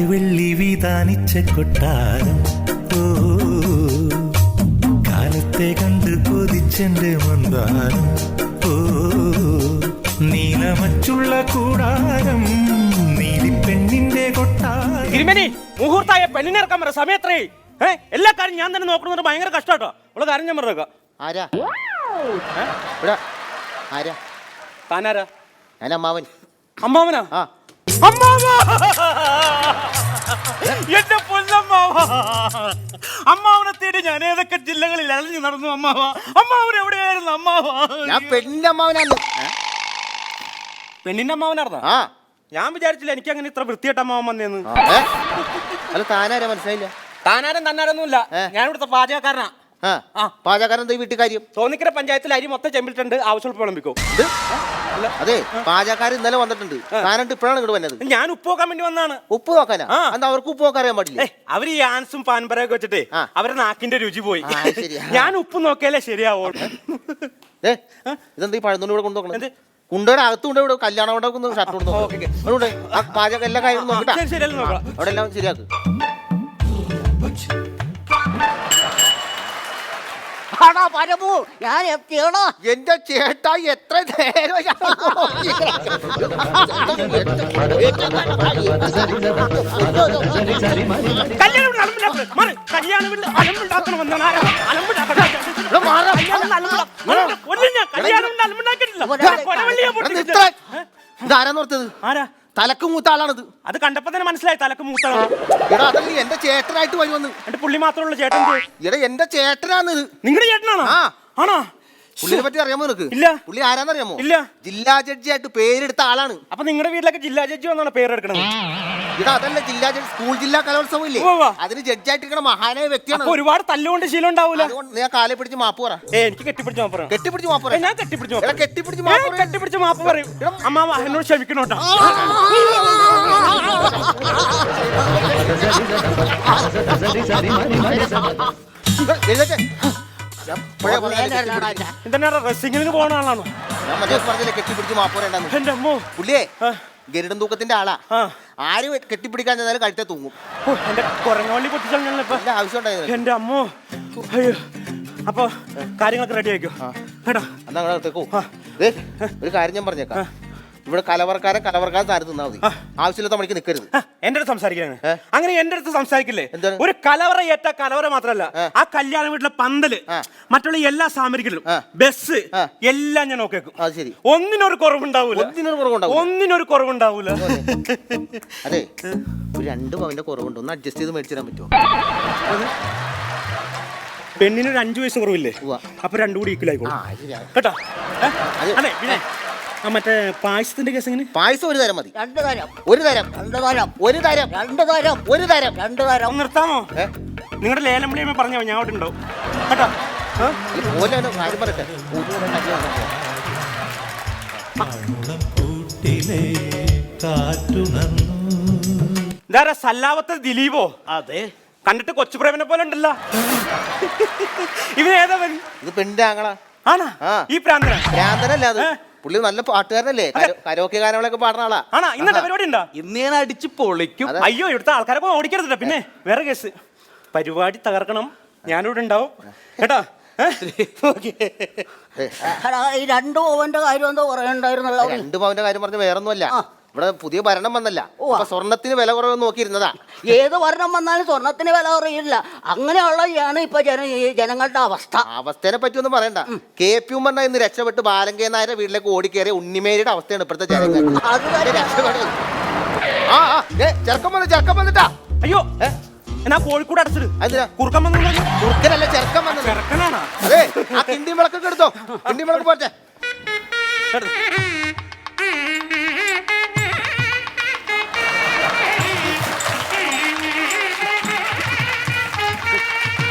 വെള്ളി വിധാനിച്ച കൊട്ടാരം, ഓ കാലത്തെ കണ്ട് കൊതിച്ചെന്റെ മന്ദാരം, ഓ നീലമച്ചുള്ള കൂടാരം, നീലിപ്പെണ്ണിന്റെ കൊട്ടാരം. തിരുമേനി, മുഹൂർത്തായ പെണ്ണിനിറക്കാൻ പറ സമയത്രേ. എല്ലാ കാര്യം ഞാൻ തന്നെ നോക്കണമെന്ന് ഭയങ്കര കഷ്ടാട്ടോ. ഉള്ള കാര്യം ഞാൻ പറഞ്ഞേക്കാം. ആരാ ആരാ? താനാരാ? ഞാൻ അമ്മാവൻ. അമ്മാവനാ? എന്റെ പൊന്നമ്മാവ, അമ്മാവനെ തേടി ഞാൻ ഏതൊക്കെ ജില്ലകളിൽ അലഞ്ഞു നടന്നു അമ്മാവ. അമ്മാവൻ എവിടെയായിരുന്നു അമ്മാവ? ഞാൻ പെണ്ണിന്റെ അമ്മാവനാണ്. പെണ്ണിന്റെ അമ്മാവനാർന്നാ? ഞാൻ വിചാരിച്ചില്ല എനിക്ക് അങ്ങനെ ഇത്ര വൃത്തിയായിട്ട് അമ്മാവൻ വന്നേന്ന്. അല്ല താനാരാ മനസ്സിലായില്ല? താനാരും തന്നാരൊന്നുമില്ല, ഞാൻ ഇവിടുത്തെ പാചകക്കാരനാ. പാചകക്കാരൻ വീട്ടിൽ കാര്യം? തോന്നിക്കര പഞ്ചായത്തിൽ അരി മൊത്തം ചെമ്പിട്ടുണ്ട്, ആവശ്യമുള്ള വിളമ്പിക്കോ. അതെ, പാചകക്കാരൻ ഇന്നലെ വന്നിട്ടുണ്ട്. താനായിട്ട് ഇപ്പോഴാണ് ഇങ്ങോട്ട് വന്നത്. ഞാൻ ഉപ്പ് നോക്കാൻ വേണ്ടി വന്നാണ്. ഉപ്പ് നോക്കാനാ? എന്താ അവർക്ക് ഉപ്പ് നോക്കാൻ അറിയാൻ പാടില്ല? അവര് ഈ ആൻസും പാൻപരയൊക്കെ വെച്ചിട്ടേ അവരുടെ നാക്കിന്റെ രുചി പോയി. ഞാൻ ഉപ്പ് നോക്കിയാലേ ശരിയാവോ. ഇതെന്താ ഈ പഴന്തുണ്ട് ഇവിടെ കൊണ്ടു നോക്കണം? കുണ്ടയുടെ അകത്തുണ്ട്, ഇവിടെ കല്യാണം ഷർട്ട് കൊടുത്തു. പാചക എല്ലാ കാര്യങ്ങളും നോക്കട്ടെ, അവിടെ എല്ലാം ശരിയാക്ക്. എന്റെ ചേട്ടാ എത്ര നേരം ഇതാരാന്നോർത്തത്? തലക്ക് മൂത്ത ആളാണിത്. അത് കണ്ടപ്പോ തന്നെ മനസ്സിലായി തലക്ക് മൂത്താണ്. എടാ അതല്ല എന്റെ ചേട്ടനായിട്ട് വരുമെന്ന്. എന്റെ പുള്ളി മാത്രമുള്ള ചേട്ടൻ. എടാ എന്റെ ചേട്ടനാണിത്. നിങ്ങളുടെ ചേട്ടനാണോ? ആണോ? പുള്ളിനെ പറ്റി അറിയാമോ നിനക്ക്? ഇല്ല. പുള്ളി ആരാന്നറിയാമോ? ഇല്ല. ജില്ലാ ജഡ്ജി ആയിട്ട് പേരെടുത്ത ആളാണ്. അപ്പൊ നിങ്ങളുടെ വീട്ടിലൊക്കെ ജില്ലാ ജഡ്ജി വന്നാണ് പേരെടുക്കണത്? ഇടാ അതല്ല, ജില്ലാ ജഡ്ജി സ്കൂൾ ജില്ലാ കലോത്സവം ഇല്ലേ, അതിന് ജഡ്ജായിട്ടിരിക്കണ മഹാനായ വ്യക്തിയാണ്. ഒരുപാട് തല്ലുകൊണ്ട് ശീലം ഉണ്ടാവൂല. ഞാൻ കാലെ പിടിച്ച് മാപ്പ് പറ. എനിക്ക് കെട്ടിപ്പിടിച്ച് മാപ്പ് പറയാം. കെട്ടിപ്പിടിച്ച് മാപ്പ് പറയാം. ഞാൻ കെട്ടിപ്പിടിച്ച് കെട്ടിപ്പിടിച്ച് മാപ്പ് പറയും. അമ്മാവ എന്നോട് ക്ഷമിക്കണോട്ടോ. എന്താണ് റെസിംഗിന് പോണ ആളാണോ? ഞാൻ മറ്റേ പറഞ്ഞില്ലേ കെട്ടിപ്പിടിച്ച് മാപ്പ് പറയണ്ടെന്ന്. എന്റെ അമ്മോ, പുള്ളിയെ ഗരുഡൻ തൂക്കത്തിന്റെ ആളാ. ആരും കെട്ടിപ്പിടിക്കാൻ ചെന്നാലും കഴുത്തെ തൂങ്ങും. എന്റെ കുറങ്ങോളി പൊട്ടിച്ചാൽ ആവശ്യം ഉണ്ടായിരുന്നു. എന്റെ അമ്മോ. അയ്യോ, അപ്പൊ കാര്യങ്ങളൊക്കെ റെഡി ആയിക്കോ കേട്ടോ. എന്നാ ഒരു കാര്യം ഞാൻ പറഞ്ഞേക്കാം. ഇവിടെ കലവർക്കാരൻ സ്ഥാനത്ത് നിന്നാ മതി. ആവശ്യമില്ലാത്ത മണിക്ക് നിൽക്കരുത്. എന്റെ അടുത്ത് സംസാരിക്കാനാണ്. അങ്ങനെ എന്റെ അടുത്ത് സംസാരിക്കില്ലേ? ഒരു കലവറ ഏറ്റ കലവറ മാത്രല്ല, ആ കല്യാണ വീട്ടിലെ പന്തല്, മറ്റുള്ള എല്ലാ സാമഗ്രികളും, ബസ് എല്ലാം ഞാൻ നോക്കേക്കും. ഒന്നിനൊരു കുറവുണ്ടാവൂല. ഒന്നിനൊരു കുറവുണ്ടാവൂല. അതെ, ഒരു 2 പവന്റെ കുറവുണ്ട്. ഒന്ന് അഡ്ജസ്റ്റ് ചെയ്ത് മേടിച്ചു തരാൻ പറ്റുമോ? പെണ്ണിനൊരു 5 വയസ്സ് കുറവില്ലേ? അപ്പൊ 2 കൂടി ഈക്വൽ ആയിക്കോളും കേട്ടോ. അതെ, പിന്നെ മറ്റേ പായസത്തിന്റെ കേസ് എങ്ങനെ? പായസം ഒരു തരം മതി. 2 തരം. ഒരു തരം. 2 തരം. 1 തരം. 2 തരം. 1 തരം. 2 തരം. നിർത്താമോ? നിങ്ങളുടെ ലേലം വിളിയമ്മ പറഞ്ഞോ, ഞാൻ അവിടെ ഉണ്ടാവും കേട്ടോ. പോലെ കാര്യം പറയട്ടെ. ഇതാരാ സല്ലാവത്തെ ദിലീപോ? അതെ, കണ്ടിട്ട് കൊച്ചുപ്രേമനെ പോലെ ഉണ്ടല്ലോ. ഇവനേതാ? ഇത് പെണ്ണിന്റെ ആങ്ങളാ. ആണാ? ഈ പ്രാന്തന? ഭ്രാന്തനല്ല അത്. പുള്ളി നല്ല പാട്ടുകാരനല്ലേ, കരോക്കെ ഗാനങ്ങളൊക്കെ പാടുന്ന ആളാ. ആണാ? ഇന്നത്തെ പരിപാടി ഉണ്ടോ? ഇന്ന് ഞാൻ അടിച്ച് പൊളിക്കും. അയ്യോ, ഇവിടുത്തെ ആൾക്കാരൊക്കെ ഓടിക്കരുതല്ലോ. പിന്നെ വേറെ കേസ്, പരിപാടി തകർക്കണം, ഞാനിവിടെ ഉണ്ടാവും കേട്ടോ. ഈ 2 പവന്റെ കാര്യം എന്തോ പറയണ്ടായിരുന്നല്ലോ. 2 പവന്റെ കാര്യം പറഞ്ഞ വേറൊന്നുമല്ല, ഇവിടെ പുതിയ ഭരണം വന്നല്ല, സ്വർണത്തിന് വില കുറവ് നോക്കിയിരുന്നതാ. ഏത് ഭരണം വന്നാലും സ്വർണത്തിന് വില കുറയില്ല. അങ്ങനെയുള്ളതാണ് ഇപ്പൊ ജനങ്ങളുടെ അവസ്ഥയെ പറ്റി ഒന്നും പറയണ്ട. KP ഉമ്മ ഇന്ന് രക്ഷപ്പെട്ട് ബാലങ്കേ നായരുടെ വീട്ടിലേക്ക് ഓടിക്കേറിയ ഉണ്ണിമേരിയുടെ അവസ്ഥയാണ് ഇപ്പോഴത്തെ ജനങ്ങൾ. ചെറുക്കം വന്നിട്ടാ. അയ്യോ, എന്നാ കോഴിക്കോട് അടച്ചിട്ട് കുറുക്കൻ വന്നു. കുറുക്കനല്ല, ചെറുക്കം വന്നത്. ചെറുക്കനാണോ? അതെ, ആ കിണ്ടി വിളക്കൊക്കെ എടുത്തോ. കിണ്ടി വിളക്ക് പോട്ടെ.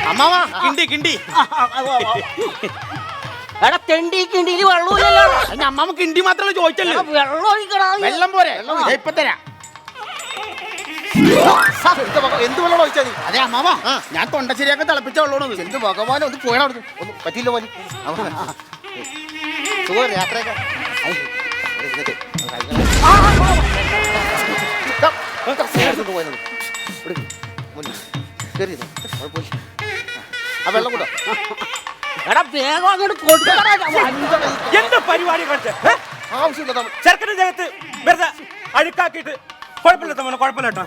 അമ്മാവാ, കിണ്ടി കിണ്ടി. എടാ തെണ്ടി കിണ്ടിയിൽ വെള്ളമില്ലല്ലോ. അമ്മാമ കിണ്ടി മാത്രമേ ചോദിച്ചല്ലോ. വെള്ളം ഒഴിക്കടാ. വെള്ളം പോരെ? ഇപ്പൊ തരാം. എന്ത് വെള്ളം ഒഴിച്ചാ നീ? അതെ അമ്മാവ, ഞാൻ തൊണ്ട ശരിയാക്കി തിളപ്പിച്ച വെള്ളമാണ്. എന്ത് ഭഗവാനെ, ഒന്ന് പോയാ ഒന്നും പറ്റിയില്ല മോനെ. സുഖം യാത്രയൊക്കെ. ആ വെള്ളം കൂട്ടോ. എടാ വേഗം അങ്ങോട്ട് കൊടുക്കടാ. എന്ത് പരിപാടി കാണിച്ചേ? ആവശ്യമില്ല. ചെറുക്കന്റെ ജഗത്ത് വെറുതെ അഴുക്കാക്കിയിട്ട് കുഴപ്പമില്ല മോനെ, കുഴപ്പമില്ല കേട്ടോ.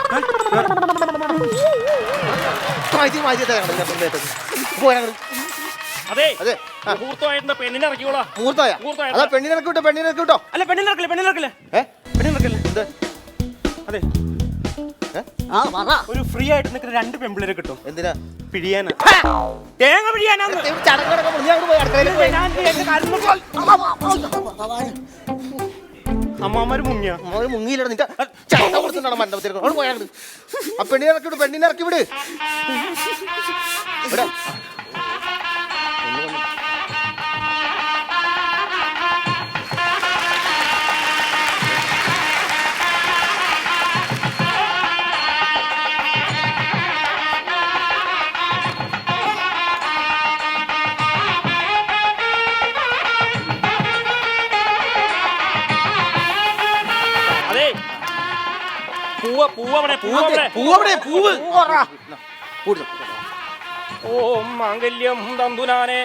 അതെ, മുഹൂർത്തമായിട്ട് പെണ്ണിനെ ഇറക്കിക്കോളാം. മുഹൂർത്തമായ അതാ പെണ്ണിനെ ഇറക്കി വിട്ടോ. പെണ്ണിനെ ഇറക്കി വിട്ടോ. അല്ല, പെണ്ണിനിറക്കില്ല, പെണ്ണിനിറക്കില്ല, പെണ്ണിനിറക്കില്ല. എന്ത്? അതെ, പറ. ഒരു ഫ്രീ ആയിട്ട് നിൽക്കുന്ന 2 പെമ്പിളരെ കിട്ടും. എന്തിനാ? പിഴിയാനാ, തേങ്ങ പിഴിയാനാന്ന്. ചടങ്ങടക്കം നീ അങ്ങോട്ട് പോയി അടുക്കളയിൽ പോയി. അമ്മാമാര് മുങ്ങിയ മുങ്ങിയില്ല. നിന്റെ ചടങ്ങ കൊടുത്തിട്ടാണ് മണ്ഡപത്തിലേക്ക് അവിടെ പോയാൽ. ആ പെണ്ണിനെ ഇറക്കി വിട്. പെണ്ണിനെ ഇറക്കി വിട്. ഇവിടെ മാംഗല്യം തന്തുനാനെ.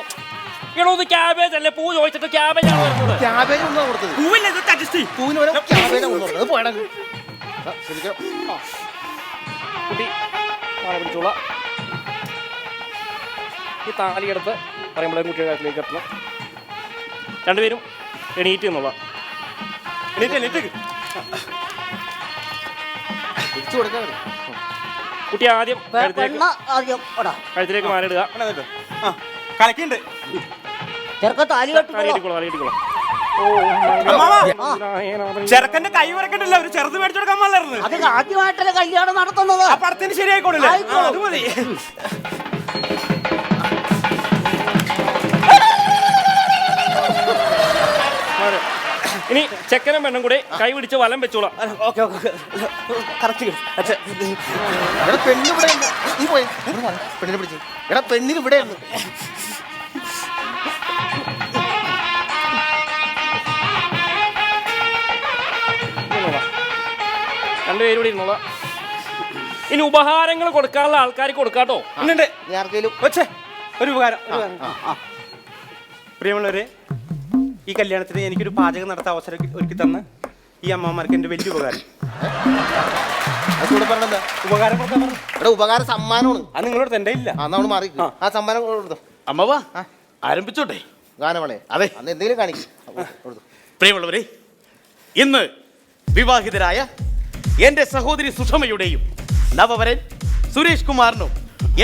ക്യാബേജ് അല്ലേ? പൂ ചോദിച്ചിട്ട് ക്യാബേജ് ആണ് വരുന്നത്. ക്യാബേജ് ഒന്നും കൊടുത്തത്. പൂവില്ല, ഇത് അഡ്ജസ്റ്റ് ചെയ്യ്. പൂവിന് വരെ ക്യാബേജ് കൊടുത്തത്. പോയടാ കുട്ടി പിടിച്ചോളാം. ഈ താലിയെടുത്ത് പറയുമ്പോഴേ കുട്ടിയുടെ കാര്യത്തിലേക്ക് എത്തണം. 2 പേരും എണീറ്റ് എന്നുള്ള എണീറ്റ് തിരിച്ചു കൊടുക്കാൻ. കുട്ടി ആദ്യം കഴുത്തിലേക്ക് മാറിയിടുക. കലക്കിണ്ട് ചെറുക്ക താലി കെട്ടിക്കോളാം. ചെറുക്കന്റെ കൈ വരക്കണ്ടല്ലോ, ഒരു ചെറുത് മേടിച്ചു കൊടുക്കാൻ പാടില്ലായിരുന്നു. അത് ആദ്യമായിട്ടല്ലേ കല്യാണം നടത്തുന്നത്. ആ പടത്തിന് ശരിയായിക്കോളൂ. അത് മതി. ഇനി ചെക്കനും പെണ്ണും കൂടെ കൈ പിടിച്ച് വലം വെച്ചോളാം. പെണ്ണിന് ഇവിടെ നീ പോയി പെണ്ണിനെ പിടിച്ചു. എടാ പെണ്ണിന് ഇവിടെ രണ്ടുപേരും കൂടി ഇരുന്നോളാം. ഇനി ഉപഹാരങ്ങൾ കൊടുക്കാനുള്ള ആൾക്കാർക്ക് കൊടുക്കാട്ടോ. ഉണ്ട് ആർക്കെങ്കിലും വെച്ചേ ഒരു ഉപകാരം. പ്രിയമുള്ളവരെ, ഈ കല്യാണത്തിന് എനിക്കൊരു പാചകം നടത്താൻ അവസരം ഒരുക്കി തന്ന ഈ അമ്മമാർക്ക് എൻ്റെ വലിയ ഉപകാരം. പറഞ്ഞത് ഉപകാരം കൊടുക്കാൻ പറഞ്ഞു. ഇവിടെ ഉപകാര സമ്മാനമാണ്. അത് നിങ്ങളോട് എൻ്റെ ഇല്ല. അന്നാണ് മാറി ആ സമ്മാനം കൊടുത്തു. അമ്മവാ, ആരംഭിച്ചോട്ടെ ഗാനമളെ. അതെ, അന്ന് എന്തെങ്കിലും കാണിക്കും. പ്രിയമുള്ളവരെ, ഇന്ന് വിവാഹിതരായ എൻ്റെ സഹോദരി സുഷമയുടെയും നവവരൻ സുരേഷ് കുമാറിനും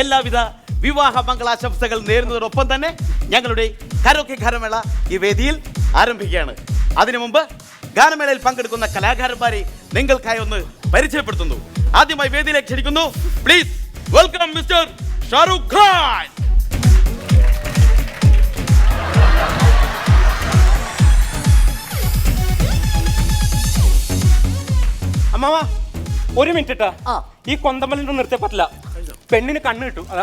എല്ലാവിധ വിവാഹ മംഗളാശംസകൾ നേരുന്നതോടൊപ്പം തന്നെ ഞങ്ങളുടെ കരോക്കെ ഗാനമേള ഈ വേദിയിൽ ആരംഭിക്കുകയാണ്. അതിനു മുമ്പ് ഗാനമേളയിൽ പങ്കെടുക്കുന്ന കലാകാരന്മാരെ നിങ്ങൾക്കായി ഒന്ന് പരിചയപ്പെടുത്തുന്നു. ആദ്യമായി വേദിയിലേക്ക് ക്ഷണിക്കുന്നു. Please welcome mister Shahrukh Khan. അമ്മാവാ ഒരു മിനിറ്റ് ഇട്ടാ, ഈ കൊന്തമ്പലിന്റെ നിർത്തിയാ പറ്റില്ല, പെണ്ണിന് കണ്ണ് കിട്ടും. അതാ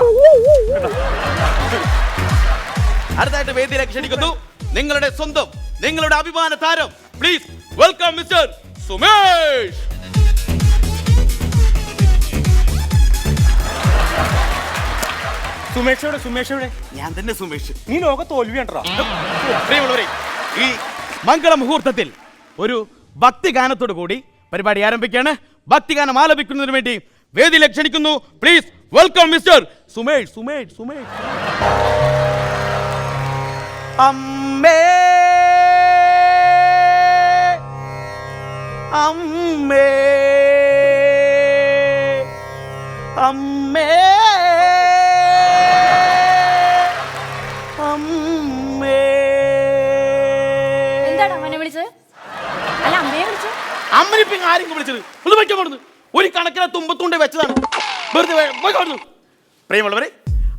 അടുത്തായിട്ട് വേദിയിലേക്ക് ക്ഷണിക്കുന്നു നിങ്ങളുടെ സ്വന്തം, നിങ്ങളുടെ അഭിമാന താരം. Please welcome mister Sumesh. സുമേഷോടെ ഞാൻ തന്നെ സുമേഷ്. നീ ലോക തോൽവി കണ്ടോ? പ്രിയമുള്ളവരെ, ഈ മംഗള മുഹൂർത്തത്തിൽ ഒരു ഭക്തിഗാനത്തോടു കൂടി പരിപാടി ആരംഭിക്കുകയാണ്. ഭക്തിഗാനം ആലപിക്കുന്നതിന് വേണ്ടി വേദിയിലേക്ക് ക്ഷണിക്കുന്നു. Please welcome mister Sumesh. അമ്മേ അമ്മേ അമ്മേ അമ്മേ. എന്താണ് അമ്മനെ വിളിച്ചത്? അല്ല അമ്മയെ വിളിച്ചത്. അമ്മനിപ്പോ ആരെങ്കിലും വിളിച്ചത്? ഒന്ന് വയ്ക്കാൻ കൊടുന്നു. ഒരു കണക്കിനെ തുമ്പത്തുണ്ട് വെച്ചതാണ്. വെറുതെ പ്രിയമുള്ളവരെ,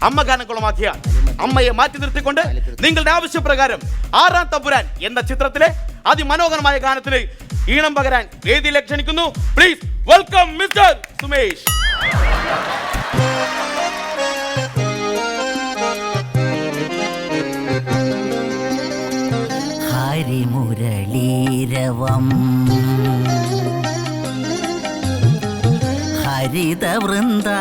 അമ്മ ഗാനം കുളമാക്കിയ അമ്മയെ മാറ്റി നിർത്തിക്കൊണ്ട് നിങ്ങളുടെ ആവശ്യപ്രകാരം 6-ാം തമ്പുരാൻ എന്ന ചിത്രത്തിലെ അതിമനോഹരമായ ഗാനത്തിന് ഈണം പകരാൻ വേദിയിലേക്ക് ക്ഷണിക്കുന്നു. Please welcome mister Sumesh. ഹരിമുരളീരവം ഹരിതവൃന്ദാവനം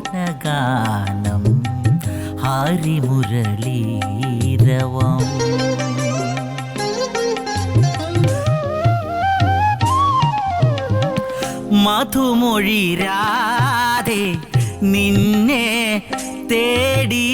പ്രണയസുധാമയമോഹനഗാനം ഹരിമുരളീരവം. മധുമൊഴിരാതെ നിന്നെ തേടി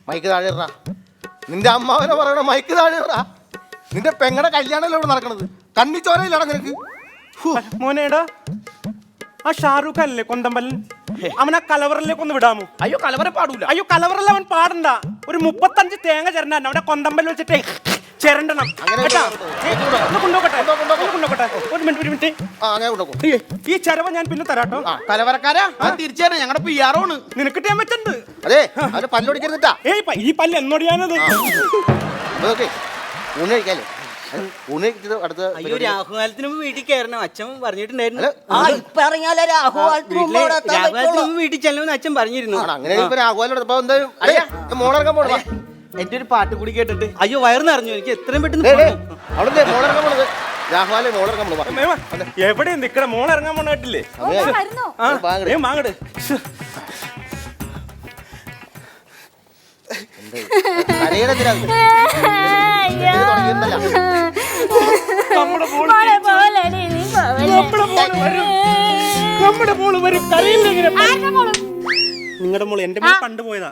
മൈക്ക് താഴെ ഇടറാ. നിന്റെ അമ്മാവനെ പറയണ മൈക്ക് താഴെ ഇടറാ. നിന്റെ പെങ്ങടെ കല്യാണമല്ലേ ഇവിടെ നടക്കണത്? കണ്ണിച്ചോരയില്ലടാ നിനക്ക്. മോനേടാ, ആ ഷാരൂഖ് അല്ലേ കൊന്തമ്പലൻ, അവനെ കലവറിലേക്ക് ഒന്ന് വിടാമോ? അയ്യോ, കലവറ പാടൂല. അയ്യോ കലവറല്ല, അവൻ പാടണ്ട. ഒരു 35 തേങ്ങ ചേരണ്ട അവിടെ കൊന്തമ്പൽ വെച്ചിട്ടേ ചേരണ്ടണം. കൊണ്ടോക്കട്ടെ ഒരു മിനിറ്റ്. ഈ ചെലവ് ഞാൻ പിന്നെ തരാട്ടോ. കലവറക്കാരാ തിരിച്ചേരാ, ഞങ്ങളുടെ പിയാറോണ്. നിനക്ക് ടേം വെച്ചിട്ടുണ്ട്. അതെ, അവന് പല്ലൊടിക്കരുതിട്ടാ. ഈ പല്ല് എന്നോടിയാനത്. ഊണ് കഴിക്കാല്ലേ? ഊണ് കഴിച്ചിട്ട് അടുത്ത രാഹുകാലത്തിന് വീട്ടിൽ കയറണം അച്ഛൻ പറഞ്ഞിട്ടുണ്ടായിരുന്നു. വീട്ടിൽ ചെല്ലണമെന്ന് അച്ഛൻ പറഞ്ഞിരുന്നു. അങ്ങനെ മോളിറങ്ങാൻ പോണ. എന്റെ ഒരു പാട്ട് കൂടി കേട്ടിട്ട് അയ്യോ വയറ് നിറഞ്ഞു. എനിക്ക് എത്രയും പെട്ടെന്ന് അവിടെ മോളിറങ്ങാൻ പോണത്. രാഹുലെ മോളിറങ്ങാൻ പോണ. എവിടെ നിക്കട മോളിറങ്ങാൻ പോണ കേട്ടില്ലേ? മാങ്ങട് നിങ്ങളുടെ മോള് എന്റെ മോള് കണ്ടു പോയതാ.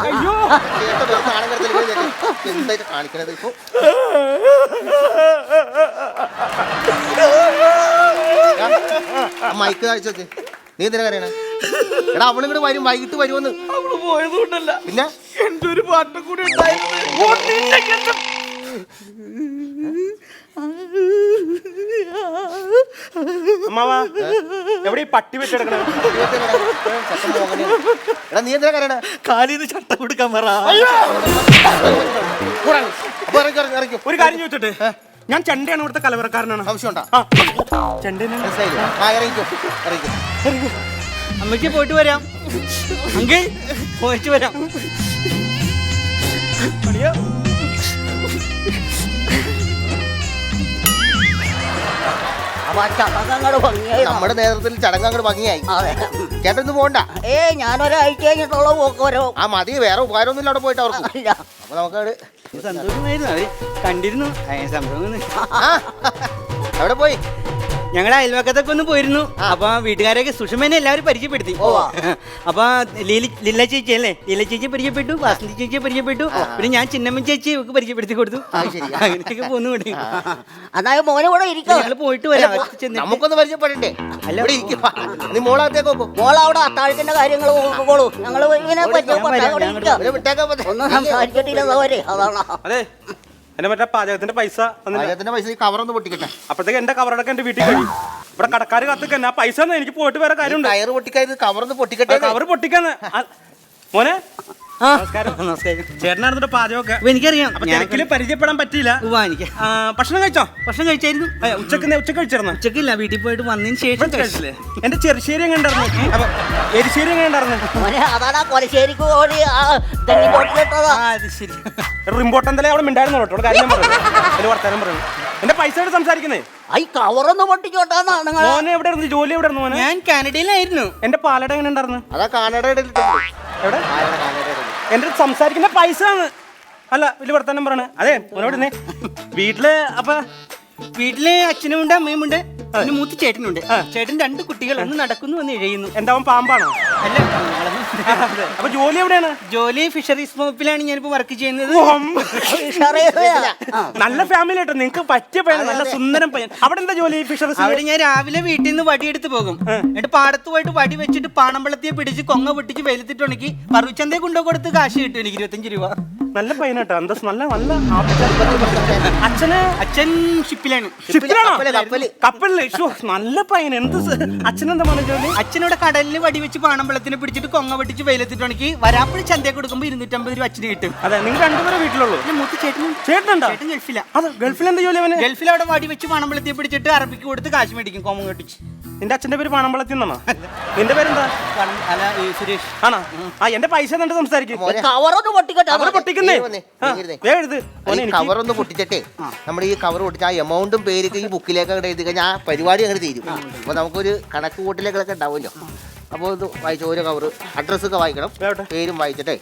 അയ്യോ കാണിക്കണത് ഇപ്പൊ മൈക്ക് കാണിച്ചോക്ക്. നീ എന്തിനാ കറിയണേ? എടാ അവളിങ്ങോട്ട് വരും, വൈകിട്ട് വരുമെന്ന്. അവള് പോയതുകൊണ്ടല്ല, പിന്നെ എന്റെ ഒരു പാട്ടും കൂടി അമ്മാവാ എവിടെ ഈ പട്ടി വെച്ചെടുക്കണേ? എടാ നീ എന്തിനാ കറിയണേ? കാലിന്ന് ചട്ട കൊടുക്കാൻ പറ. ഒരു കാര്യം ചോദിച്ചിട്ട്, ഞാൻ ചെണ്ടയാണ് ഇവിടുത്തെ കലവറക്കാരനാണ്. ആവശ്യമുണ്ടോ? അമ്മയ്ക്ക് പോയിട്ട് വരാം. അങ്കിൾ പോയിട്ട് വരാം. ചടങ്ങങ്ങട് ഭംഗിയായി നമ്മുടെ നേതൃത്വത്തിൽ ചടങ്ങ് അങ്ങോട്ട് ഭംഗിയായി. അതെ. ചേട്ടൻ ഇന്ന് പോകണ്ട. ഞാനൊരാഴ്ച കഴിഞ്ഞിട്ടുള്ള പോക്ക് വരോ. ആ മതി, വേറെ ഉപകാരമൊന്നുമില്ല അവിടെ പോയിട്ട് അവർക്ക്. ഇല്ല. അപ്പൊ നമുക്ക് സന്തോഷമായിരുന്നു, അവര് കണ്ടിരുന്നു. സംഭവം എവിടെ പോയി? ഞങ്ങളുടെ അയൽവക്കത്തൊക്കെ ഒന്ന് പോയിരുന്നു. അപ്പൊ വീട്ടുകാരെയൊക്കെ സുഷമേനെ എല്ലാവരും പരിചയപ്പെടുത്തി. അപ്പൊ ലീല ചേച്ചി അല്ലേ, ലീല ചേച്ചി പരിചയപ്പെട്ടു, വാസന്തി ചേച്ചിയെ പരിചയപ്പെട്ടു, പിന്നെ ഞാൻ ചിന്നമ്മ ചേച്ചി ഒക്കെ പരിചയപ്പെടുത്തി കൊടുത്തു. അങ്ങനെയൊക്കെ പോന്നുകൊണ്ട് അതായത് മോനെ കൂടെ ഇരിക്കും. ഞങ്ങള് പോയിട്ട് വരാം. നമുക്കൊന്ന് പരിചയപ്പെടണ്ടേ? ഇവിടെ ഇരിക്കും. നീ മോളകത്തേക്ക് നോക്കും. മോളവിടെ അത്താഴത്തിന്റെ കാര്യങ്ങൾ നോക്കോളൂ. ഞങ്ങള് ഇങ്ങനെ ഒന്നും സംസാരിച്ചിട്ടില്ല. അതാണ്. അതെ, എന്റെ മറ്റേ പാചകത്തിന്റെ പൈസ പാചകത്തിന്റെ പൈസ ഈ കവറൊന്ന് പൊട്ടിക്കട്ടെ. അപ്പോഴത്തേക്ക് എന്റെ കവറടക്കം എന്റെ വീട്ടിൽ കഴിയും. ഇവിടെ കടക്കാർ കത്തിക്ക് ആ പൈസ എനിക്ക് പോയിട്ട് വേറെ കാര്യമുണ്ട്. ടയർ പൊട്ടിക്കാത് കവറൊന്ന് പൊട്ടിക്കട്ടെ. കവർ പൊട്ടിക്കാന്ന് മോനെ. നമസ്കാരം. ചേട്ടനായിരുന്നു പാചകമൊക്കെ. എനിക്കറിയാം. എനിക്കിലും പരിചയപ്പെടാൻ പറ്റിയില്ല. എനിക്ക് ഭക്ഷണം കഴിച്ചോ? ഭക്ഷണം കഴിച്ചായിരുന്നു. ഉച്ചക്ക് കഴിച്ചിരുന്നു. ഉച്ചക്കില്ല, വീട്ടിൽ പോയിട്ട് വന്നതിന് ശേഷം കഴിച്ചില്ലേ. എന്റെ ചെറുശ്ശേരി എങ്ങനെ ഉണ്ടായിരുന്നു? എരിശ്ശേരി എങ്ങനെ ഉണ്ടായിരുന്നു? മോനെ അതാണ് കൊലശ്ശേരിക്ക് ഓടി തെങ്ങിപ്പോട്ടിലിട്ടതാ. അത് ശരി. റിമ്പോട്ടെന്തല്ലേ അവിടെ മിണ്ടായിരുന്നു കേട്ടോ. കാര്യം പറഞ്ഞു വർത്താനം പറഞ്ഞു. എന്റെ പൈസ കൊണ്ട് സംസാരിക്കുന്നേ. ഈ കവറൊന്ന് പൊട്ടിച്ചോട്ടാന്നാ നിങ്ങൾ. മോനെ എവിടെ ഇരുന്നു? ജോലി എവിടെ ഇരുന്നു മോനെ? ഞാൻ കാനഡയിലായിരുന്നു. എന്റെ പാലട എങ്ങനെ ഉണ്ടായിരുന്നു? അതാ കാനഡയുടെ എവിടെ? എന്റെ സംസാരിക്കുന്ന പൈസ ആണ്. അല്ല വലിയ വർത്താനം പറയണേ. അതെ മോനോട് വീട്ടില് അപ്പൊ വീട്ടിലെ അച്ഛനും ഉണ്ട്, അമ്മയും ഉണ്ട്, പിന്നെ മൂത്ത് ചേട്ടനുണ്ട്. ചേട്ടൻ 2 കുട്ടികൾ, ഒന്ന് നടക്കുന്നു, ഒന്ന് ഇഴയുന്നു. എന്താ അവൻ പാമ്പാണോ? അല്ല, അപ്പൊ ജോലി എവിടെയാണ്? ജോലി ഫിഷറീസ് വകുപ്പിലാണ് ഞാനിപ്പോ വർക്ക് ചെയ്യുന്നത്. നല്ല ഫാമിലി ആട്ടോ, നിങ്ങക്ക് പറ്റിയ പയ്യൻ, നല്ല സുന്ദരം പയ്യൻ. അവിടെ എന്താ ജോലി? ഫിഷറീസ്. അവിടെ ഞാൻ രാവിലെ വീട്ടിൽ നിന്ന് വടിയെടുത്ത് പോകും. എന്നിട്ട് പാടത്ത് പോയിട്ട് വടി വെച്ചിട്ട് പാണമ്പളത്തിയെ പിടിച്ച് കൊങ്ങ പൊട്ടിച്ച് വെയിലത്തിട്ട് ഉണക്കി പറുച്ചന്തയെ കൊണ്ടു കൊടുത്ത് കാശ് കിട്ടും എനിക്ക് 25 രൂപ. നല്ല പയ്യനാട്ടോ, എന്താ നല്ല നല്ല. അച്ഛൻ ഷിപ്പിലാണ്. കപ്പലില്. നല്ല പയ്യൻ. എന്ത് അച്ഛനെന്താ പറഞ്ഞ ജോലി? അച്ഛനോട് കടലിൽ വടി വെച്ച് പാണമ്പളത്തിനെ പിടിച്ചിട്ട് കൊങ്ങ പൊട്ടിച്ച് വെയിലത്തിട്ട് ഉണക്കി വരാപ്പുഴ ചന്തയെ കൊടുക്കുമ്പോൾ 250 രൂപ അച്ഛന് കിട്ടും. അതെ, നിങ്ങൾ 2 പേരെ വീട്ടിലുള്ളൂ? മൂത്ത് ചേട്ടനും. ചേട്ടനുണ്ടോ? ചേട്ടൻ ഗൾഫിലാ. അത് ഗൾഫിൽ എന്താ ജോലി അവന്? ഗൾഫിൽ അവിടെ വടി വെച്ച് പാണമ്പളത്തിയെ പിടിച്ചിട്ട് അറബിക്ക് കൊടുത്ത് കാശ് മേടിക്കും, കൊങ്ങ പൊട്ടിച്ച്. നിന്റെ അച്ഛന്റെ പേര് പാണമ്പളത്തി എന്നാണോ? നിന്റെ പേരെന്താ? അല്ല, സുരേഷ്. ആണോ? ആ എന്റെ പൈസ എന്നിട്ട് സംസാരിക്കും. കവറൊന്ന് പൊട്ടിക്കട്ടെ. പൊട്ടിക്കുന്നേ. കവറൊന്ന് പൊട്ടിച്ചിട്ടേ നമ്മുടെ ഈ കവർ പൊട്ടിച്ച ആ എമൗണ്ടും പേരൊക്കെ ഈ ബുക്കിലേക്ക് അങ്ങോട്ട് എഴുതി കഴിഞ്ഞാൽ ആ പരിപാടി അങ്ങനെ തീരും. അപ്പൊ നമുക്കൊരു കണക്ക് കൂട്ടിലേക്കൊക്കെ ഉണ്ടാവുമല്ലോ. അപ്പോൾ ഇത് വായിച്ചു, ഓരോ കവർ അഡ്രസ്സൊക്കെ വായിക്കണം, പേരും വായിച്ചിട്ടേ.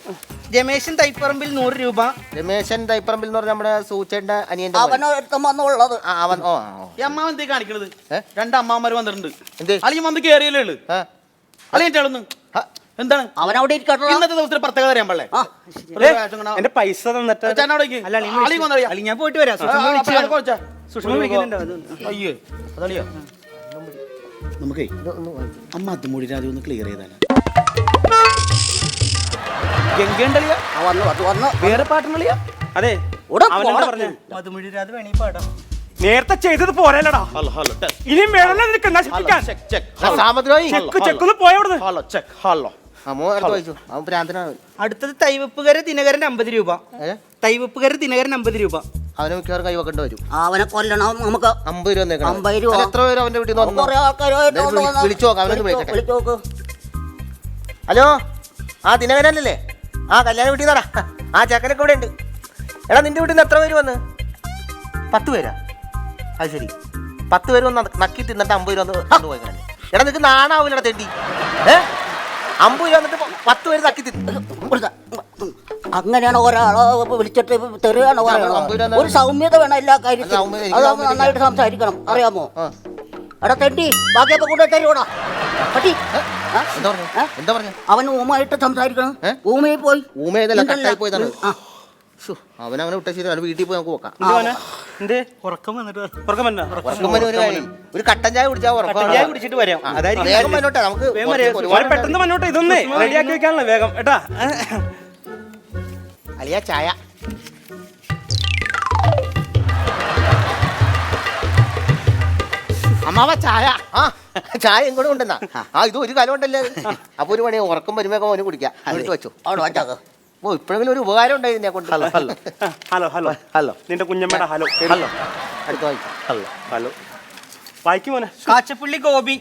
രമേശൻ തൈപ്പറമ്പിൽ 100 രൂപ. രമേശൻ തൈപ്പറമ്പിൽ എന്ന് പറഞ്ഞാൽ നമ്മുടെ സൂച്ചേന്റെ അനിയന്റെ അവനൊരുത്തം വന്നുള്ളത്. അവൻ. ഈ അമ്മാവൻ എന്തേ കാണിക്കണത്? 2 അമ്മാവന്മാർ വന്നിട്ടുണ്ട്. എന്തേ? അല്ലെങ്കിൽ വന്ന് കയറിയല്ലേ ഉള്ളു. അല്ലെങ്കിൽ എന്താണ് അവനവിടെ ഇരിക്കട്ടെ. ഇന്നത്തെ ദിവസത്തിൽ പ്രത്യേകത അറിയാൻ പാടില്ലേ? എന്റെ പൈസ തന്നിട്ട് ഞാൻ പോയിട്ട് വരാം. സുഷമ വിളിക്കുന്നുണ്ടോ? അയ്യേ അതളിയോ. നമുക്കേ അമ്മ അതുമൂടി രാജ്യം ഒന്ന് ക്ലിയർ ചെയ്താലോ. ഗംഗണ്ടളിയാ വേറെ പാട്ടുകളിയാ. അതെ, മധുമൊഴി രാധ വേണേ പാടാം. നേരത്തെ ചെയ്തത് പോരല്ലടാ. ഇനിയും വേണല്ലോ നിനക്ക് നശിപ്പിക്കാൻ. ചെക്കൊന്ന് പോയവിടുന്ന്. അടുത്തത് തൈവപ്പുകര ദിനകരൻ 50 രൂപ. തൈവപ്പുകര ദിനകരൻ 50 രൂപ. അവനെ മിക്കവാറും കൈ വെക്കേണ്ടി വരും. അവനെ കൊല്ലണം നമുക്ക്. 50 രൂപ. 50 രൂപ. എത്ര പേര് അവന്റെ വീട്ടിൽ നിന്ന് കുറെ ആൾക്കാരുമായിട്ട് വിളിച്ചു നോക്കാം. അവനൊന്ന് വിളിക്കട്ടെ. വിളിച്ചു നോക്ക്. ഹലോ, ആ ദിനകരനല്ലേ? ആ കല്യാണ വീട്ടിൽ നിന്നാടാ. ആ ചെക്കനൊക്കെ ഇവിടെ ഉണ്ട്. എടാ നിന്റെ വീട്ടിൽ നിന്ന് എത്ര പേര് വന്ന്? 10 പേരാ? അത് ശരി, 10 പേര് വന്ന് നക്കി തിന്നിട്ട് 50 രൂപ കൊണ്ടുപോയി. എടാ നിനക്ക് നാണാവൂലടാ തെണ്ടി. 50 രൂപ എന്നിട്ട് 10 പേര് നക്കി തിന്നു. അങ്ങനെയാണ് ഒരാളെ വിളിച്ചിട്ട് തെറിയാണ് പറയുന്നത്. ഒരു സൗമ്യത വേണം എല്ലാ കാര്യത്തിലും. അത് നന്നായിട്ട് സംസാരിക്കണം, അറിയാമോ? എടാ തെണ്ടി, ബാക്കിയൊക്കെ കൂടെ തരുവാടാ പട്ടി. എന്താ പറഞ്ഞു? അവൻ ഊമായിട്ട് സംസാരിക്കണം. ഊമയിൽ പോയി. ഊമയതല്ല, കട്ടായി പോയതാണ്. അവനവനെ വിട്ട ശരി, വീട്ടിൽ പോയി നമുക്ക് നോക്കാം. ഒരു കട്ടൻ ചായ കുടിച്ചാൽ കുടിച്ചിട്ട് വരാം. വേഗം വന്നോട്ടെ, നമുക്ക് പെട്ടെന്ന് വന്നോട്ടെ. ഇതൊന്നേ റെഡിയാക്കി വെക്കാനുള്ള വേഗം ഏട്ടാ. അലിയ ചായ. അമ്മാവ ചായ. ആ ചായ ഇങ്ങോട്ട് കൊണ്ടുവന്നാ. ആ ഇത് ഒരു കാലം ഉണ്ടല്ലേ. അപ്പൊ ഒരു പണി ഉറക്കം വരുമ്പോ മോന് കുടിക്കാം. എടുത്ത് വെച്ചു. ഓ ഇപ്പോഴെങ്കിലും ഒരു ഉപകാരം ഉണ്ടായിരുന്നു കൊണ്ട്. Hello hello hello hello hello. നിന്റെ കുഞ്ഞമ്മയുടെ ഹലോ ഹലോ. അടുത്ത വായിക്കും. ഹലോ ഹലോ വായിക്കും മോനെ. കാച്ചപ്പള്ളി ഗോപി.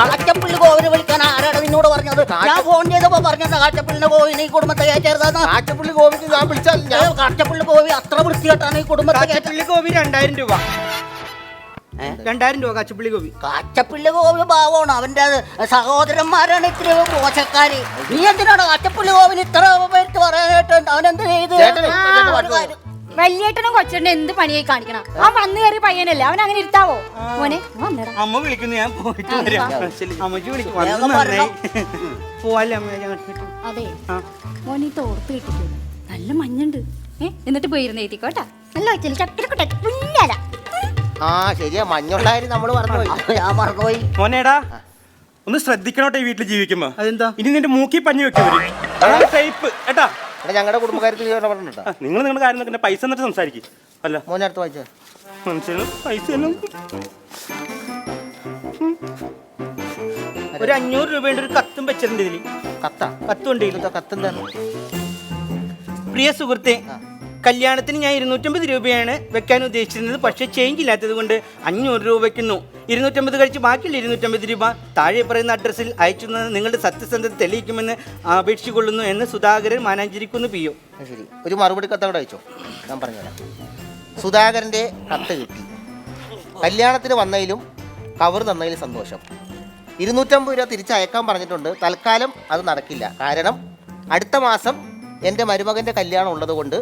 കാച്ചപ്പള്ളി ഗോവിനെ വിളിക്കാൻ ആരാണ് നിന്നോട് പറഞ്ഞത്? ഞാൻ ഫോൺ ചെയ്തപ്പോ പറഞ്ഞത് കാച്ചപ്പള്ളിന്റെ ഗോവിനെ ഈ കുടുംബത്തെ ചേർത്താന്ന്. കാച്ചപ്പള്ളി ഗോപിക്ക് ഞാൻ വിളിച്ചാൽ കാച്ചപ്പള്ളി ഗോവി അത്ര വൃത്തികെട്ടാണ് ഈ കുടുംബത്തെ. കാച്ചപ്പള്ളി ഗോപി 2000 രൂപ. 2000 രൂപ കാച്ചപ്പള്ളി ഗോപി. കാച്ചപ്പള്ളി ഗോപി പാവമാണ്, അവന്റെ സഹോദരന്മാരാണ് ഇത്ര മോശക്കാര്. നീ എന്തിനാണ് കാച്ചപ്പള്ളി ഗോപിന് ഇത്ര പേർക്ക് പറയാനായിട്ട്? അവനെന്ത് ചെയ്ത്? വലിയേട്ടനും കൊച്ചേട്ടനും എന്ത് പണിയായി കാണിക്കണം? ആ വന്നു കയറി പയ്യനല്ലേ, അവൻ അങ്ങനെ ഇരുത്താവോ? മോനെ വന്നടാ. അമ്മ വിളിക്കുന്നു, ഞാൻ പോയിട്ട് വരാം. അമ്മച്ചി വിളിക്കും. പോവാല്ലേ അമ്മ? അതെ മോനെ തോർത്ത് കിട്ടിക്കോ, നല്ല മഞ്ഞുണ്ട്. എന്നിട്ട് പോയിരുന്ന് എഴുതിക്കോട്ടാ. നല്ല വെച്ചില്ല ചക്കരക്കോട്ടെ കുഞ്ഞല. ആ ശരിയാ, മഞ്ഞുള്ളായിരുന്നു നമ്മള് മറന്നുപോയി. ഞാൻ മറന്നുപോയി. മോനേടാ ഒന്ന് ശ്രദ്ധിക്കണോട്ടെ ഈ വീട്ടിൽ ജീവിക്കുമ്പോ. അതെന്താ? ഇനി നിന്റെ മൂക്കി പഞ്ഞു വെക്കവര് ടൈപ്പ് കേട്ടാ. ഞങ്ങളുടെ കുടുംബക്കാരത്തിൽ പറഞ്ഞിട്ടാ. നിങ്ങൾ നിങ്ങളുടെ കാര്യം നോക്കണ്ട, പൈസ എന്നിട്ട് സംസാരിക്കും. അല്ല മോനെ അടുത്ത് വായിച്ചോ. മനുഷ്യന് പൈസ എല്ലാം ഒരു 500 രൂപയുടെ ഒരു കത്തും വെച്ചിട്ടുണ്ട് ഇതില്. കത്താ? കത്തുണ്ട്. കത്തെന്താണ്? പ്രിയ സുഹൃത്തെ, കല്യാണത്തിന് ഞാൻ 250 രൂപയാണ് വെക്കാൻ ഉദ്ദേശിച്ചിരുന്നത്. പക്ഷേ ചേഞ്ച് ഇല്ലാത്തത് കൊണ്ട് 500 രൂപ വയ്ക്കുന്നു. 250 കഴിച്ച് ബാക്കിയുള്ള 250 രൂപ താഴെ പറയുന്ന അഡ്രസ്സിൽ അയച്ചു നിങ്ങളുടെ സത്യസന്ധത തെളിയിക്കുമെന്ന് അപേക്ഷിച്ചുകൊള്ളുന്നു എന്ന് സുധാകരൻ മാനാഞ്ചേരിക്കുന്ന് പി.ഒ. ശരി, ഒരു മറുപടി കത്ത് അവിടെ അയച്ചോ, ഞാൻ പറഞ്ഞുതരാം. സുധാകരൻ്റെ കത്ത് കിട്ടി. കല്യാണത്തിന് വന്നതിലും കവർ തന്നതിലും സന്തോഷം. 250 രൂപ തിരിച്ചയക്കാൻ പറഞ്ഞിട്ടുണ്ട്. തൽക്കാലം അത് നടക്കില്ല. കാരണം അടുത്ത മാസം എൻ്റെ മരുമകൻ്റെ കല്യാണം ഉള്ളത് കൊണ്ട്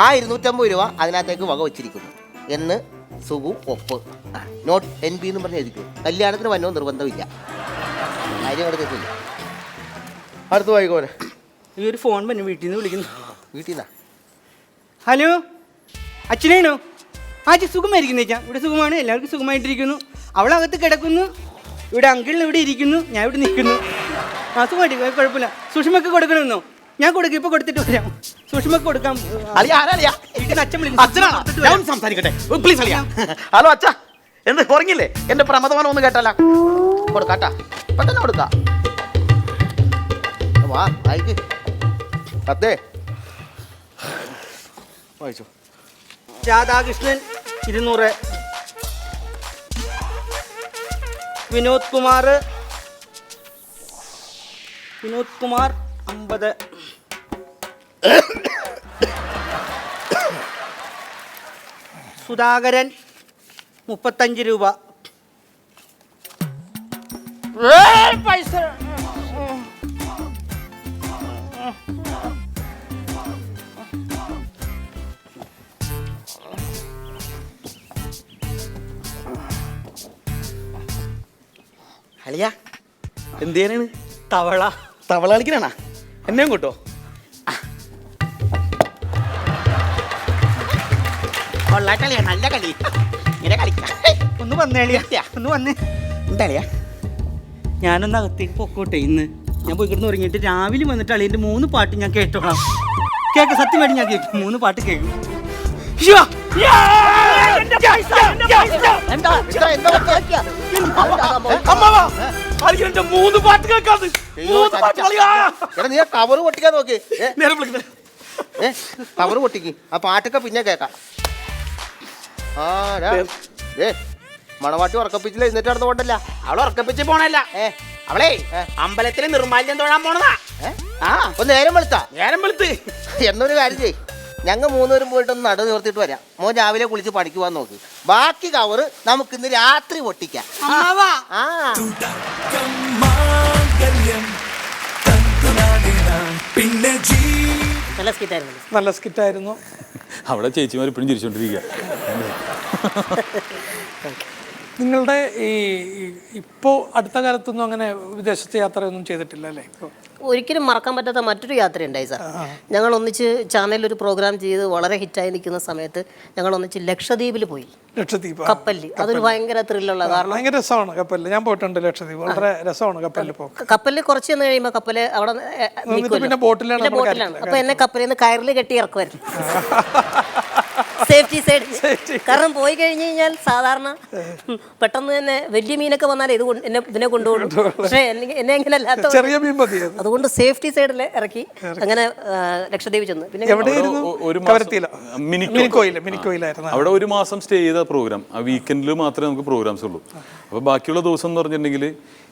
ആ 250 രൂപ അതിനകത്തേക്ക് വക വച്ചിരിക്കുന്നു എന്ന് സുഖു ഒപ്പ്. നോട്ട് NB എന്ന് പറഞ്ഞ് എഴുതിക്കും. കല്യാണത്തിന് വന്നോ നിർബന്ധമില്ല. കാര്യം അവിടെ തെറ്റില്ല. അടുത്ത് വായിക്കോനെ. ഈ ഒരു ഫോൺ പറഞ്ഞു വീട്ടിൽ നിന്ന് വിളിക്കുന്നു. വീട്ടിൽ നിന്നാ? ഹലോ, അച്ഛനാണോ? ആച്ചി സുഖമായിരിക്കുന്നു ചേച്ചാ. ഇവിടെ സുഖമാണ്, എല്ലാവർക്കും സുഖമായിട്ടിരിക്കുന്നു. അവളകത്ത് കിടക്കുന്നു, ഇവിടെ അങ്കിളിന് ഇവിടെ ഇരിക്കുന്നു, ഞാൻ ഇവിടെ നിൽക്കുന്നു. ആ സുഖമായിട്ട്, കുഴപ്പമില്ല. സുഷമക്ക് കൊടുക്കണമെന്നോ? ഞാൻ കൊടുക്കും, ഇപ്പൊ കൊടുത്തിട്ട് വരാം. സുഷമക്ക് കൊടുക്കാം. വീട്ടിൽ അച്ഛൻ വിളിക്കുന്നു. സംസാരിക്കട്ടെ പ്ലീസ് അളിയാ. ഹലോ അച്ഛാ, എന്ത് കുറഞ്ഞില്ലേ? എന്റെ പ്രമദമാനം ഒന്ന് കേട്ടല്ല. കൊടുക്കാട്ടാ, പെട്ടെന്ന് കൊടുക്കാം. വാ വായിക്ക്. അതെ വായിച്ചോ. രാധാകൃഷ്ണൻ 200, വിനോദ് കുമാർ 50, സുധാകരൻ 35 രൂപ. പൈസ അളിയാ എന്ത് ചെയ്യാനാണ്? തവള തവള കളിക്കണാ? എന്നെയും കൂട്ടോ? കൊള്ളാട്ടളിയാ, നല്ല കളി. ഇങ്ങനെ കളിക്കാം. ഒന്ന് വന്നേളിയാ, ഒന്ന് വന്നേ. എന്താളിയാ? ഞാനൊന്ന് അകത്തേക്ക് പൊക്കോട്ടെ. ഇന്ന് ഞാൻ പോയി കിടന്ന് ഉറങ്ങിയിട്ട് രാവിലെ വന്നിട്ട് അളിയൻ്റെ 3 പാട്ട് ഞാൻ കേട്ടോളാം. കേൾക്കാം, സത്യമായിട്ട് ഞാൻ കേൾക്കും. 3 പാട്ട് കേൾക്കും. എന്റെ 3 പാട്ട് കേൾക്കാതെ നീ കവർ പൊട്ടിക്കാൻ നോക്കി. കവർ പൊട്ടിക്ക്, ആ പാട്ടൊക്കെ പിന്നെ കേക്കാം. മണവാട്ടി ഉറക്കപ്പിച്ചില്ല, എന്നിട്ട് നടന്നുകൊണ്ടല്ല. അവളെ ഉറക്കപ്പിച്ച് പോണല്ല, അവളെ അമ്പലത്തിലെ നിർമാല്യം തൊഴാൻ പോണതാ. അപ്പൊ നേരം വെളുത്താ? നേരം വെളുത്ത്. എന്നൊരു കാര്യം ചെയ്യ്, ഞങ്ങൾ 3 പേരും പോയിട്ടൊന്ന് നടു നിർത്തിയിട്ട് വരാം. മോൻ രാവിലെ കുളിച്ച് പണിക്ക് പോകാൻ നോക്ക്. ബാക്കി കവറ് നമുക്ക് ഇന്ന് രാത്രി പൊട്ടിക്കാം. നല്ല സ്കിറ്റായിരുന്നു. അവിടെ ചേച്ചിമാർ ഇപ്പോഴും ചിരിച്ചോണ്ടിരിക്കുക. നിങ്ങളുടെ ഇപ്പോൾ അടുത്ത കാലത്തൊന്നും അങ്ങനെ വിദേശത്ത് യാത്രയൊന്നും ചെയ്തിട്ടില്ല അല്ലേ? ഒരിക്കലും മറക്കാൻ പറ്റാത്ത മറ്റൊരു യാത്രയുണ്ടായി സാർ. ഞങ്ങൾ ഒന്നിച്ച് ചാനലിൽ ഒരു പ്രോഗ്രാം ചെയ്ത് വളരെ ഹിറ്റായി നിൽക്കുന്ന സമയത്ത് ഞങ്ങൾ ഒന്നിച്ച് ലക്ഷദ്വീപിൽ പോയി. ലക്ഷദ്വീപ് കപ്പലിൽ. അതൊരു ഭയങ്കര ത്രില്ലുള്ള, കാരണം ഭയങ്കര രസമാണ് കപ്പലിൽ. ഞാൻ പോയിട്ടുണ്ട് ലക്ഷദ്വീപ്, വളരെ രസമാണ് കപ്പലിൽ പോക്ക്. കപ്പലിൽ കുറച്ച് ചെന്ന് കഴിയുമ്പോൾ കപ്പല് അവിടെ പിന്നെ ബോട്ടിലാണ്. അപ്പൊ എന്നെ കപ്പലിൽ നിന്ന് കയറിൽ കെട്ടി ഇറക്കുമായിരുന്നു. Safety side. കാരണം പോയി കഴിഞ്ഞ് കഴിഞ്ഞാൽ സാധാരണ പെട്ടെന്ന് തന്നെ വലിയ മീനൊക്കെ വന്നാൽ ഇതിനെ കൊണ്ടുപോകും. പക്ഷേ എന്നെ എങ്ങനെ അല്ലാത്ത ചെറിയ മീൻ മതി. അതുകൊണ്ട് സേഫ്റ്റി സൈഡിൽ ഇറക്കി അങ്ങനെ ലക്ഷദ്വീപ് ചെന്ന്. പിന്നെ അവിടെ 1 മാസം സ്റ്റേ ചെയ്ത പ്രോഗ്രാം. ആ വീക്കെൻഡിൽ മാത്രമേ നമുക്ക് പ്രോഗ്രാംസ് ഉള്ളൂ. അപ്പോൾ ബാക്കിയുള്ള ദിവസം എന്ന് പറഞ്ഞിട്ടുണ്ടെങ്കിൽ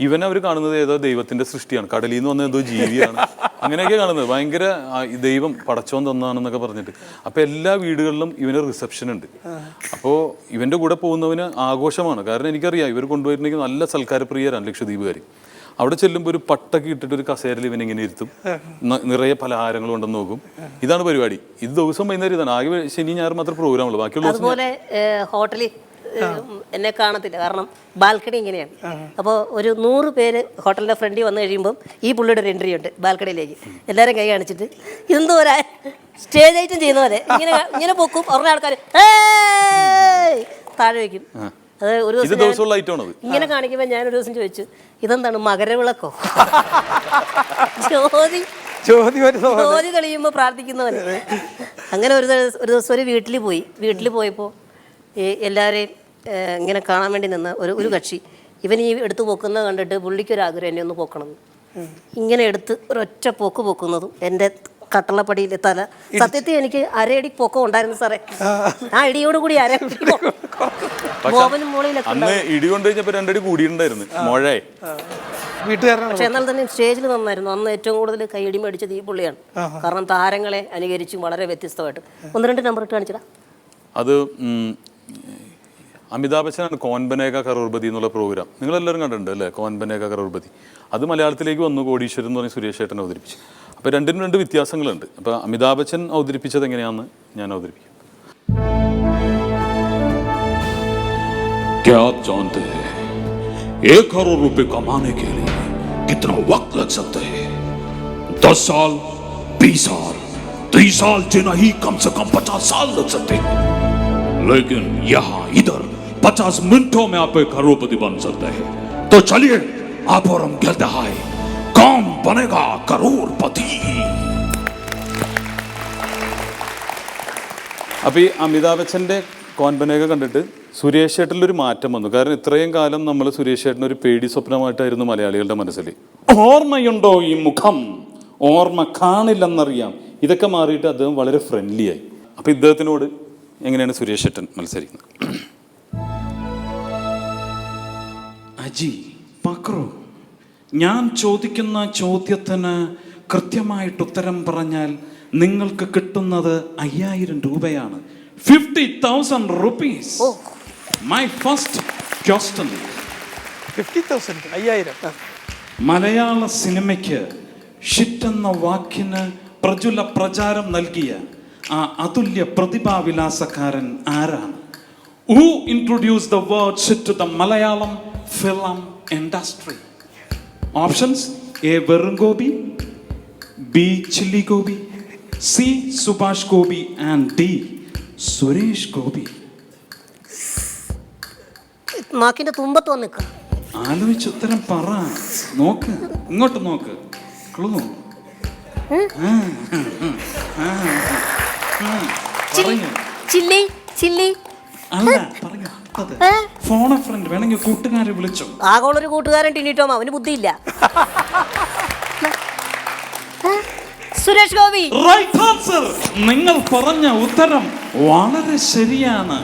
ഇവൻ അവർ കാണുന്നത് ഏതോ ദൈവത്തിന്റെ സൃഷ്ടിയാണ്, കടലിൽ നിന്ന് വന്ന എന്തോ ജീവിയാണ്. അങ്ങനെയൊക്കെ കാണുന്നത്. ഭയങ്കര ഈ ദൈവം പടച്ചോൻ തന്നാണെന്നൊക്കെ പറഞ്ഞിട്ട്. അപ്പോൾ എല്ലാ വീടുകളിലും ഇവന് റിസപ്ഷൻ ഉണ്ട്. അപ്പോൾ ഇവൻ്റെ കൂടെ പോകുന്നവന് ആഘോഷമാണ്. കാരണം എനിക്കറിയാം ഇവർ കൊണ്ടുപോയിട്ടുണ്ടെങ്കിൽ നല്ല സൽക്കാരപ്രിയരാണ് ലക്ഷദ്വീപുകാർ. അവിടെ ചെല്ലുമ്പോൾ ഒരു പട്ടൊക്കെ ഇട്ടിട്ട് ഒരു കസേരയിൽ ഇവനിങ്ങനെ ഇരുത്തും, നിറയെ പലഹാരങ്ങൾ ഉണ്ടെന്ന് നോക്കും. ഇതാണ് പരിപാടി. ഇത് ദിവസം വൈകുന്നേരം ഇതാണ്. ആകെ ശനി ഞായർ മാത്രമേ പ്രോഗ്രാം ഉള്ളൂ. ബാക്കിയുള്ള അതുപോലെ ഹോട്ടലിൽ എന്നെ കാണത്തില്ല, കാരണം ബാൽക്കണി ഇങ്ങനെയാണ്. അപ്പോൾ ഒരു 100 പേര് ഹോട്ടലിൻ്റെ ഫ്രണ്ടിൽ വന്നു കഴിയുമ്പം ഈ പുള്ളിയുടെ ഒരു എൻട്രി ഉണ്ട് ബാൽക്കണിയിലേക്ക്. എല്ലാവരും കൈ കാണിച്ചിട്ട് ഇതെന്തോ ഒരു സ്റ്റേജ് ഐറ്റം ചെയ്യുന്ന പോലെ ഇങ്ങനെ പൊക്കും. അവരുടെ ആൾക്കാർ താഴെ വയ്ക്കും. അത് ഒരു ദിവസം ഇങ്ങനെ കാണിക്കുമ്പോൾ ഞാനൊരു ദിവസം ചോദിച്ചു, ഇതെന്താണ് മകരവിളക്കോ? ചോദ്യം തെളിയുമ്പോൾ പ്രാർത്ഥിക്കുന്നവന്. അങ്ങനെ ഒരു ദിവസം ഒരു വീട്ടിൽ പോയപ്പോൾ എല്ലാവരെയും ഇങ്ങനെ കാണാൻ വേണ്ടി നിന്ന ഒരു കക്ഷി ഇവൻ ഈ എടുത്ത് പൊക്കുന്നത് കണ്ടിട്ട് പുള്ളിക്കൊരാഗ്രഹം എന്നെ ഒന്ന് പൊക്കണം. ഇങ്ങനെ എടുത്ത് ഒരൊറ്റ പൊക്കുന്നതും എൻ്റെ കട്ടളപ്പടിയിൽ തല. സത്യത്തിൽ എനിക്ക് അരയടി പൊക്കം ഉണ്ടായിരുന്നു സാറേ. ആ ഇടിയോട് കൂടി പക്ഷെ എന്നാൽ തന്നെ സ്റ്റേജിൽ നന്നായിരുന്നു. അന്ന് ഏറ്റവും കൂടുതൽ കൈയടി മേടിച്ചത് ഈ പുള്ളിയാണ്. കാരണം താരങ്ങളെ അനുകരിച്ചും വളരെ വ്യത്യസ്തമായിട്ട്. 1-2 നമ്പർ ഇട്ട് കാണിച്ചടാ. അത് അമിതാഭ് ബച്ചനാണ് കോൻ ബനേഗ കരോർപതി എന്നുള്ള പ്രോഗ്രാം. നിങ്ങളെല്ലാവരും കണ്ടിട്ടുണ്ട് അല്ലേ? കോൻ ബനേഗ കരോർപതി. അത് മലയാളത്തിലേക്ക് വന്നു. കോടീശ്വരൻ എന്ന് പറഞ്ഞ സുരേഷ് ഏട്ടൻ അവതരിപ്പിച്ചു. അപ്പോൾ രണ്ടിനും 2 വ്യത്യാസങ്ങളുണ്ട്. അപ്പോൾ അമിതാഭ് ബച്ചൻ അവതരിപ്പിച്ചത് എങ്ങനെയാണെന്ന് ഞാൻ അവതരിപ്പിക്കും. क्या आप जानते हैं 1 करोड़ रुपए कमाने के लिए कितना वक्त लग सकता है? 10 साल, 20 साल, 30 साल जी नहीं, कम से कम 50 साल लग सकते हैं. लेकिन यहाँ इधर 50 मिनटों में आप 1 करोड़पति बन सकते हैं. तो चलिए आप और हम कहते हैं कौन बनेगा करोड़पति. അപ്പോൾ ഈ അമിതാഭ് ബച്ചൻ്റെ കോൻ ബനേഗ കണ്ടിട്ട് സുരേഷ് ഏട്ടനിലൊരു മാറ്റം വന്നു. കാരണം ഇത്രയും കാലം നമ്മൾ സുരേഷ് ഏട്ടൻ ഒരു പേടി സ്വപ്നമായിട്ടായിരുന്നു മലയാളികളുടെ മനസ്സിൽ. ഓർമ്മയുണ്ടോ ഈ മുഖം, ഓർമ്മ കാണില്ലെന്നറിയാം. ഇതൊക്കെ മാറിയിട്ട് അദ്ദേഹം വളരെ ഫ്രണ്ട്ലി ആയി. അപ്പോൾ ഇദ്ദേഹത്തിനോട് എങ്ങനെയാണ് സുരേഷ് ഏട്ടൻ മത്സരിക്കുന്നത്? അജി പക്രു, ഞാൻ ചോദിക്കുന്ന ചോദ്യത്തിന് കൃത്യമായിട്ട് ഉത്തരം പറഞ്ഞാൽ നിങ്ങൾക്ക് കിട്ടുന്നത് 5000 രൂപയാണ്. 50,000 rupees. My first question. 50,000, 5000. മലയാള സിനിമയ്ക്ക് ഷിറ്റ് എന്ന വാക്കിന് പ്രചുല പ്രചാരം നൽകിയ ആ അതുല്യ പ്രതിഭാവിലാസക്കാരൻ ആരാണ്? Who introduced the word shit to the Malayalam film industry? Options: A. Varun Gobi, B. Chilli Gobi, C. Subhash Gobi, and D. Suresh Gopi. നാക്കിന്റെ തുമ്പത്ത് വന്നിക്ക. ആലോചിച്ച് ഉത്തരം പറ. നോക്ക്, ഇങ്ങോട്ട് നോക്ക്. ക്ലൂ. ചില്ലി ചില്ലി അല്ല, പറഞ്ഞു. ഫോൺ എ ഫ്രണ്ട്, വേണമെങ്കിൽ കൂട്ടുകാരെ വിളിച്ചോ. ആകോളൊരു കൂട്ടുകാരൻ ടിനിട്ടോമ, അവന് ബുദ്ധിയില്ല. സുരേഷ് ഗോപി. Right answer. നിങ്ങൾ പറഞ്ഞ ഉത്തരം വളരെ ശരിയാണ്.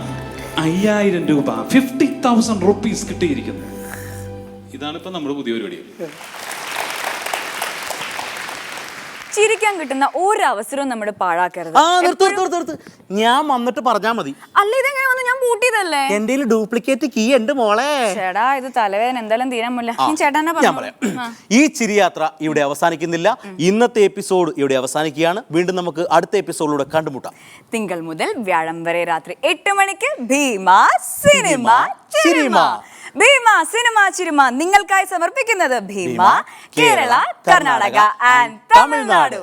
5000 രൂപ, 50,000 rupees കിട്ടിയിരിക്കുന്നു. ഇതാണ് ഇപ്പൊ നമ്മുടെ പുതിയ പരിപാടി. ചിരിക്കാൻ കിട്ടുന്ന ഒരു അവസരവും നമ്മൾ പാഴാക്കരുത്. ഞാൻ വന്നിട്ട് പറഞ്ഞാ മതി. അല്ല, ഇതെങ്ങനെ വന്നു? ഞാൻ പൂട്ടിയതല്ലേ. എന്റെ ഡ്യൂപ്ലിക്കേറ്റ് കീ ഉണ്ട് മോളെ. ചേട്ടാ, ഇത് തലവേദന എന്തായാലും തീരാൻ ചേട്ടാ. ഞാൻ പറയാം. ഈ ചിരിയാത്ര ഇവിടെ അവസാനിക്കുന്നില്ല. ഇന്നത്തെ എപ്പിസോഡ് ഇവിടെ അവസാനിക്കുകയാണ്. വീണ്ടും നമുക്ക് അടുത്ത എപ്പിസോഡിലൂടെ കണ്ടുമുട്ടാം. തിങ്കൾ മുതൽ വ്യാഴം വരെ രാത്രി 8 മണിക്ക് ഭീമാ സിനിമ ചിരിമ. ഭീമാ സിനിമ ചിരിമ നിങ്ങൾക്കായി സമർപ്പിക്കുന്നത് ഭീമ, കേരള, കർണാടക ആൻഡ് തമിഴ്നാട്.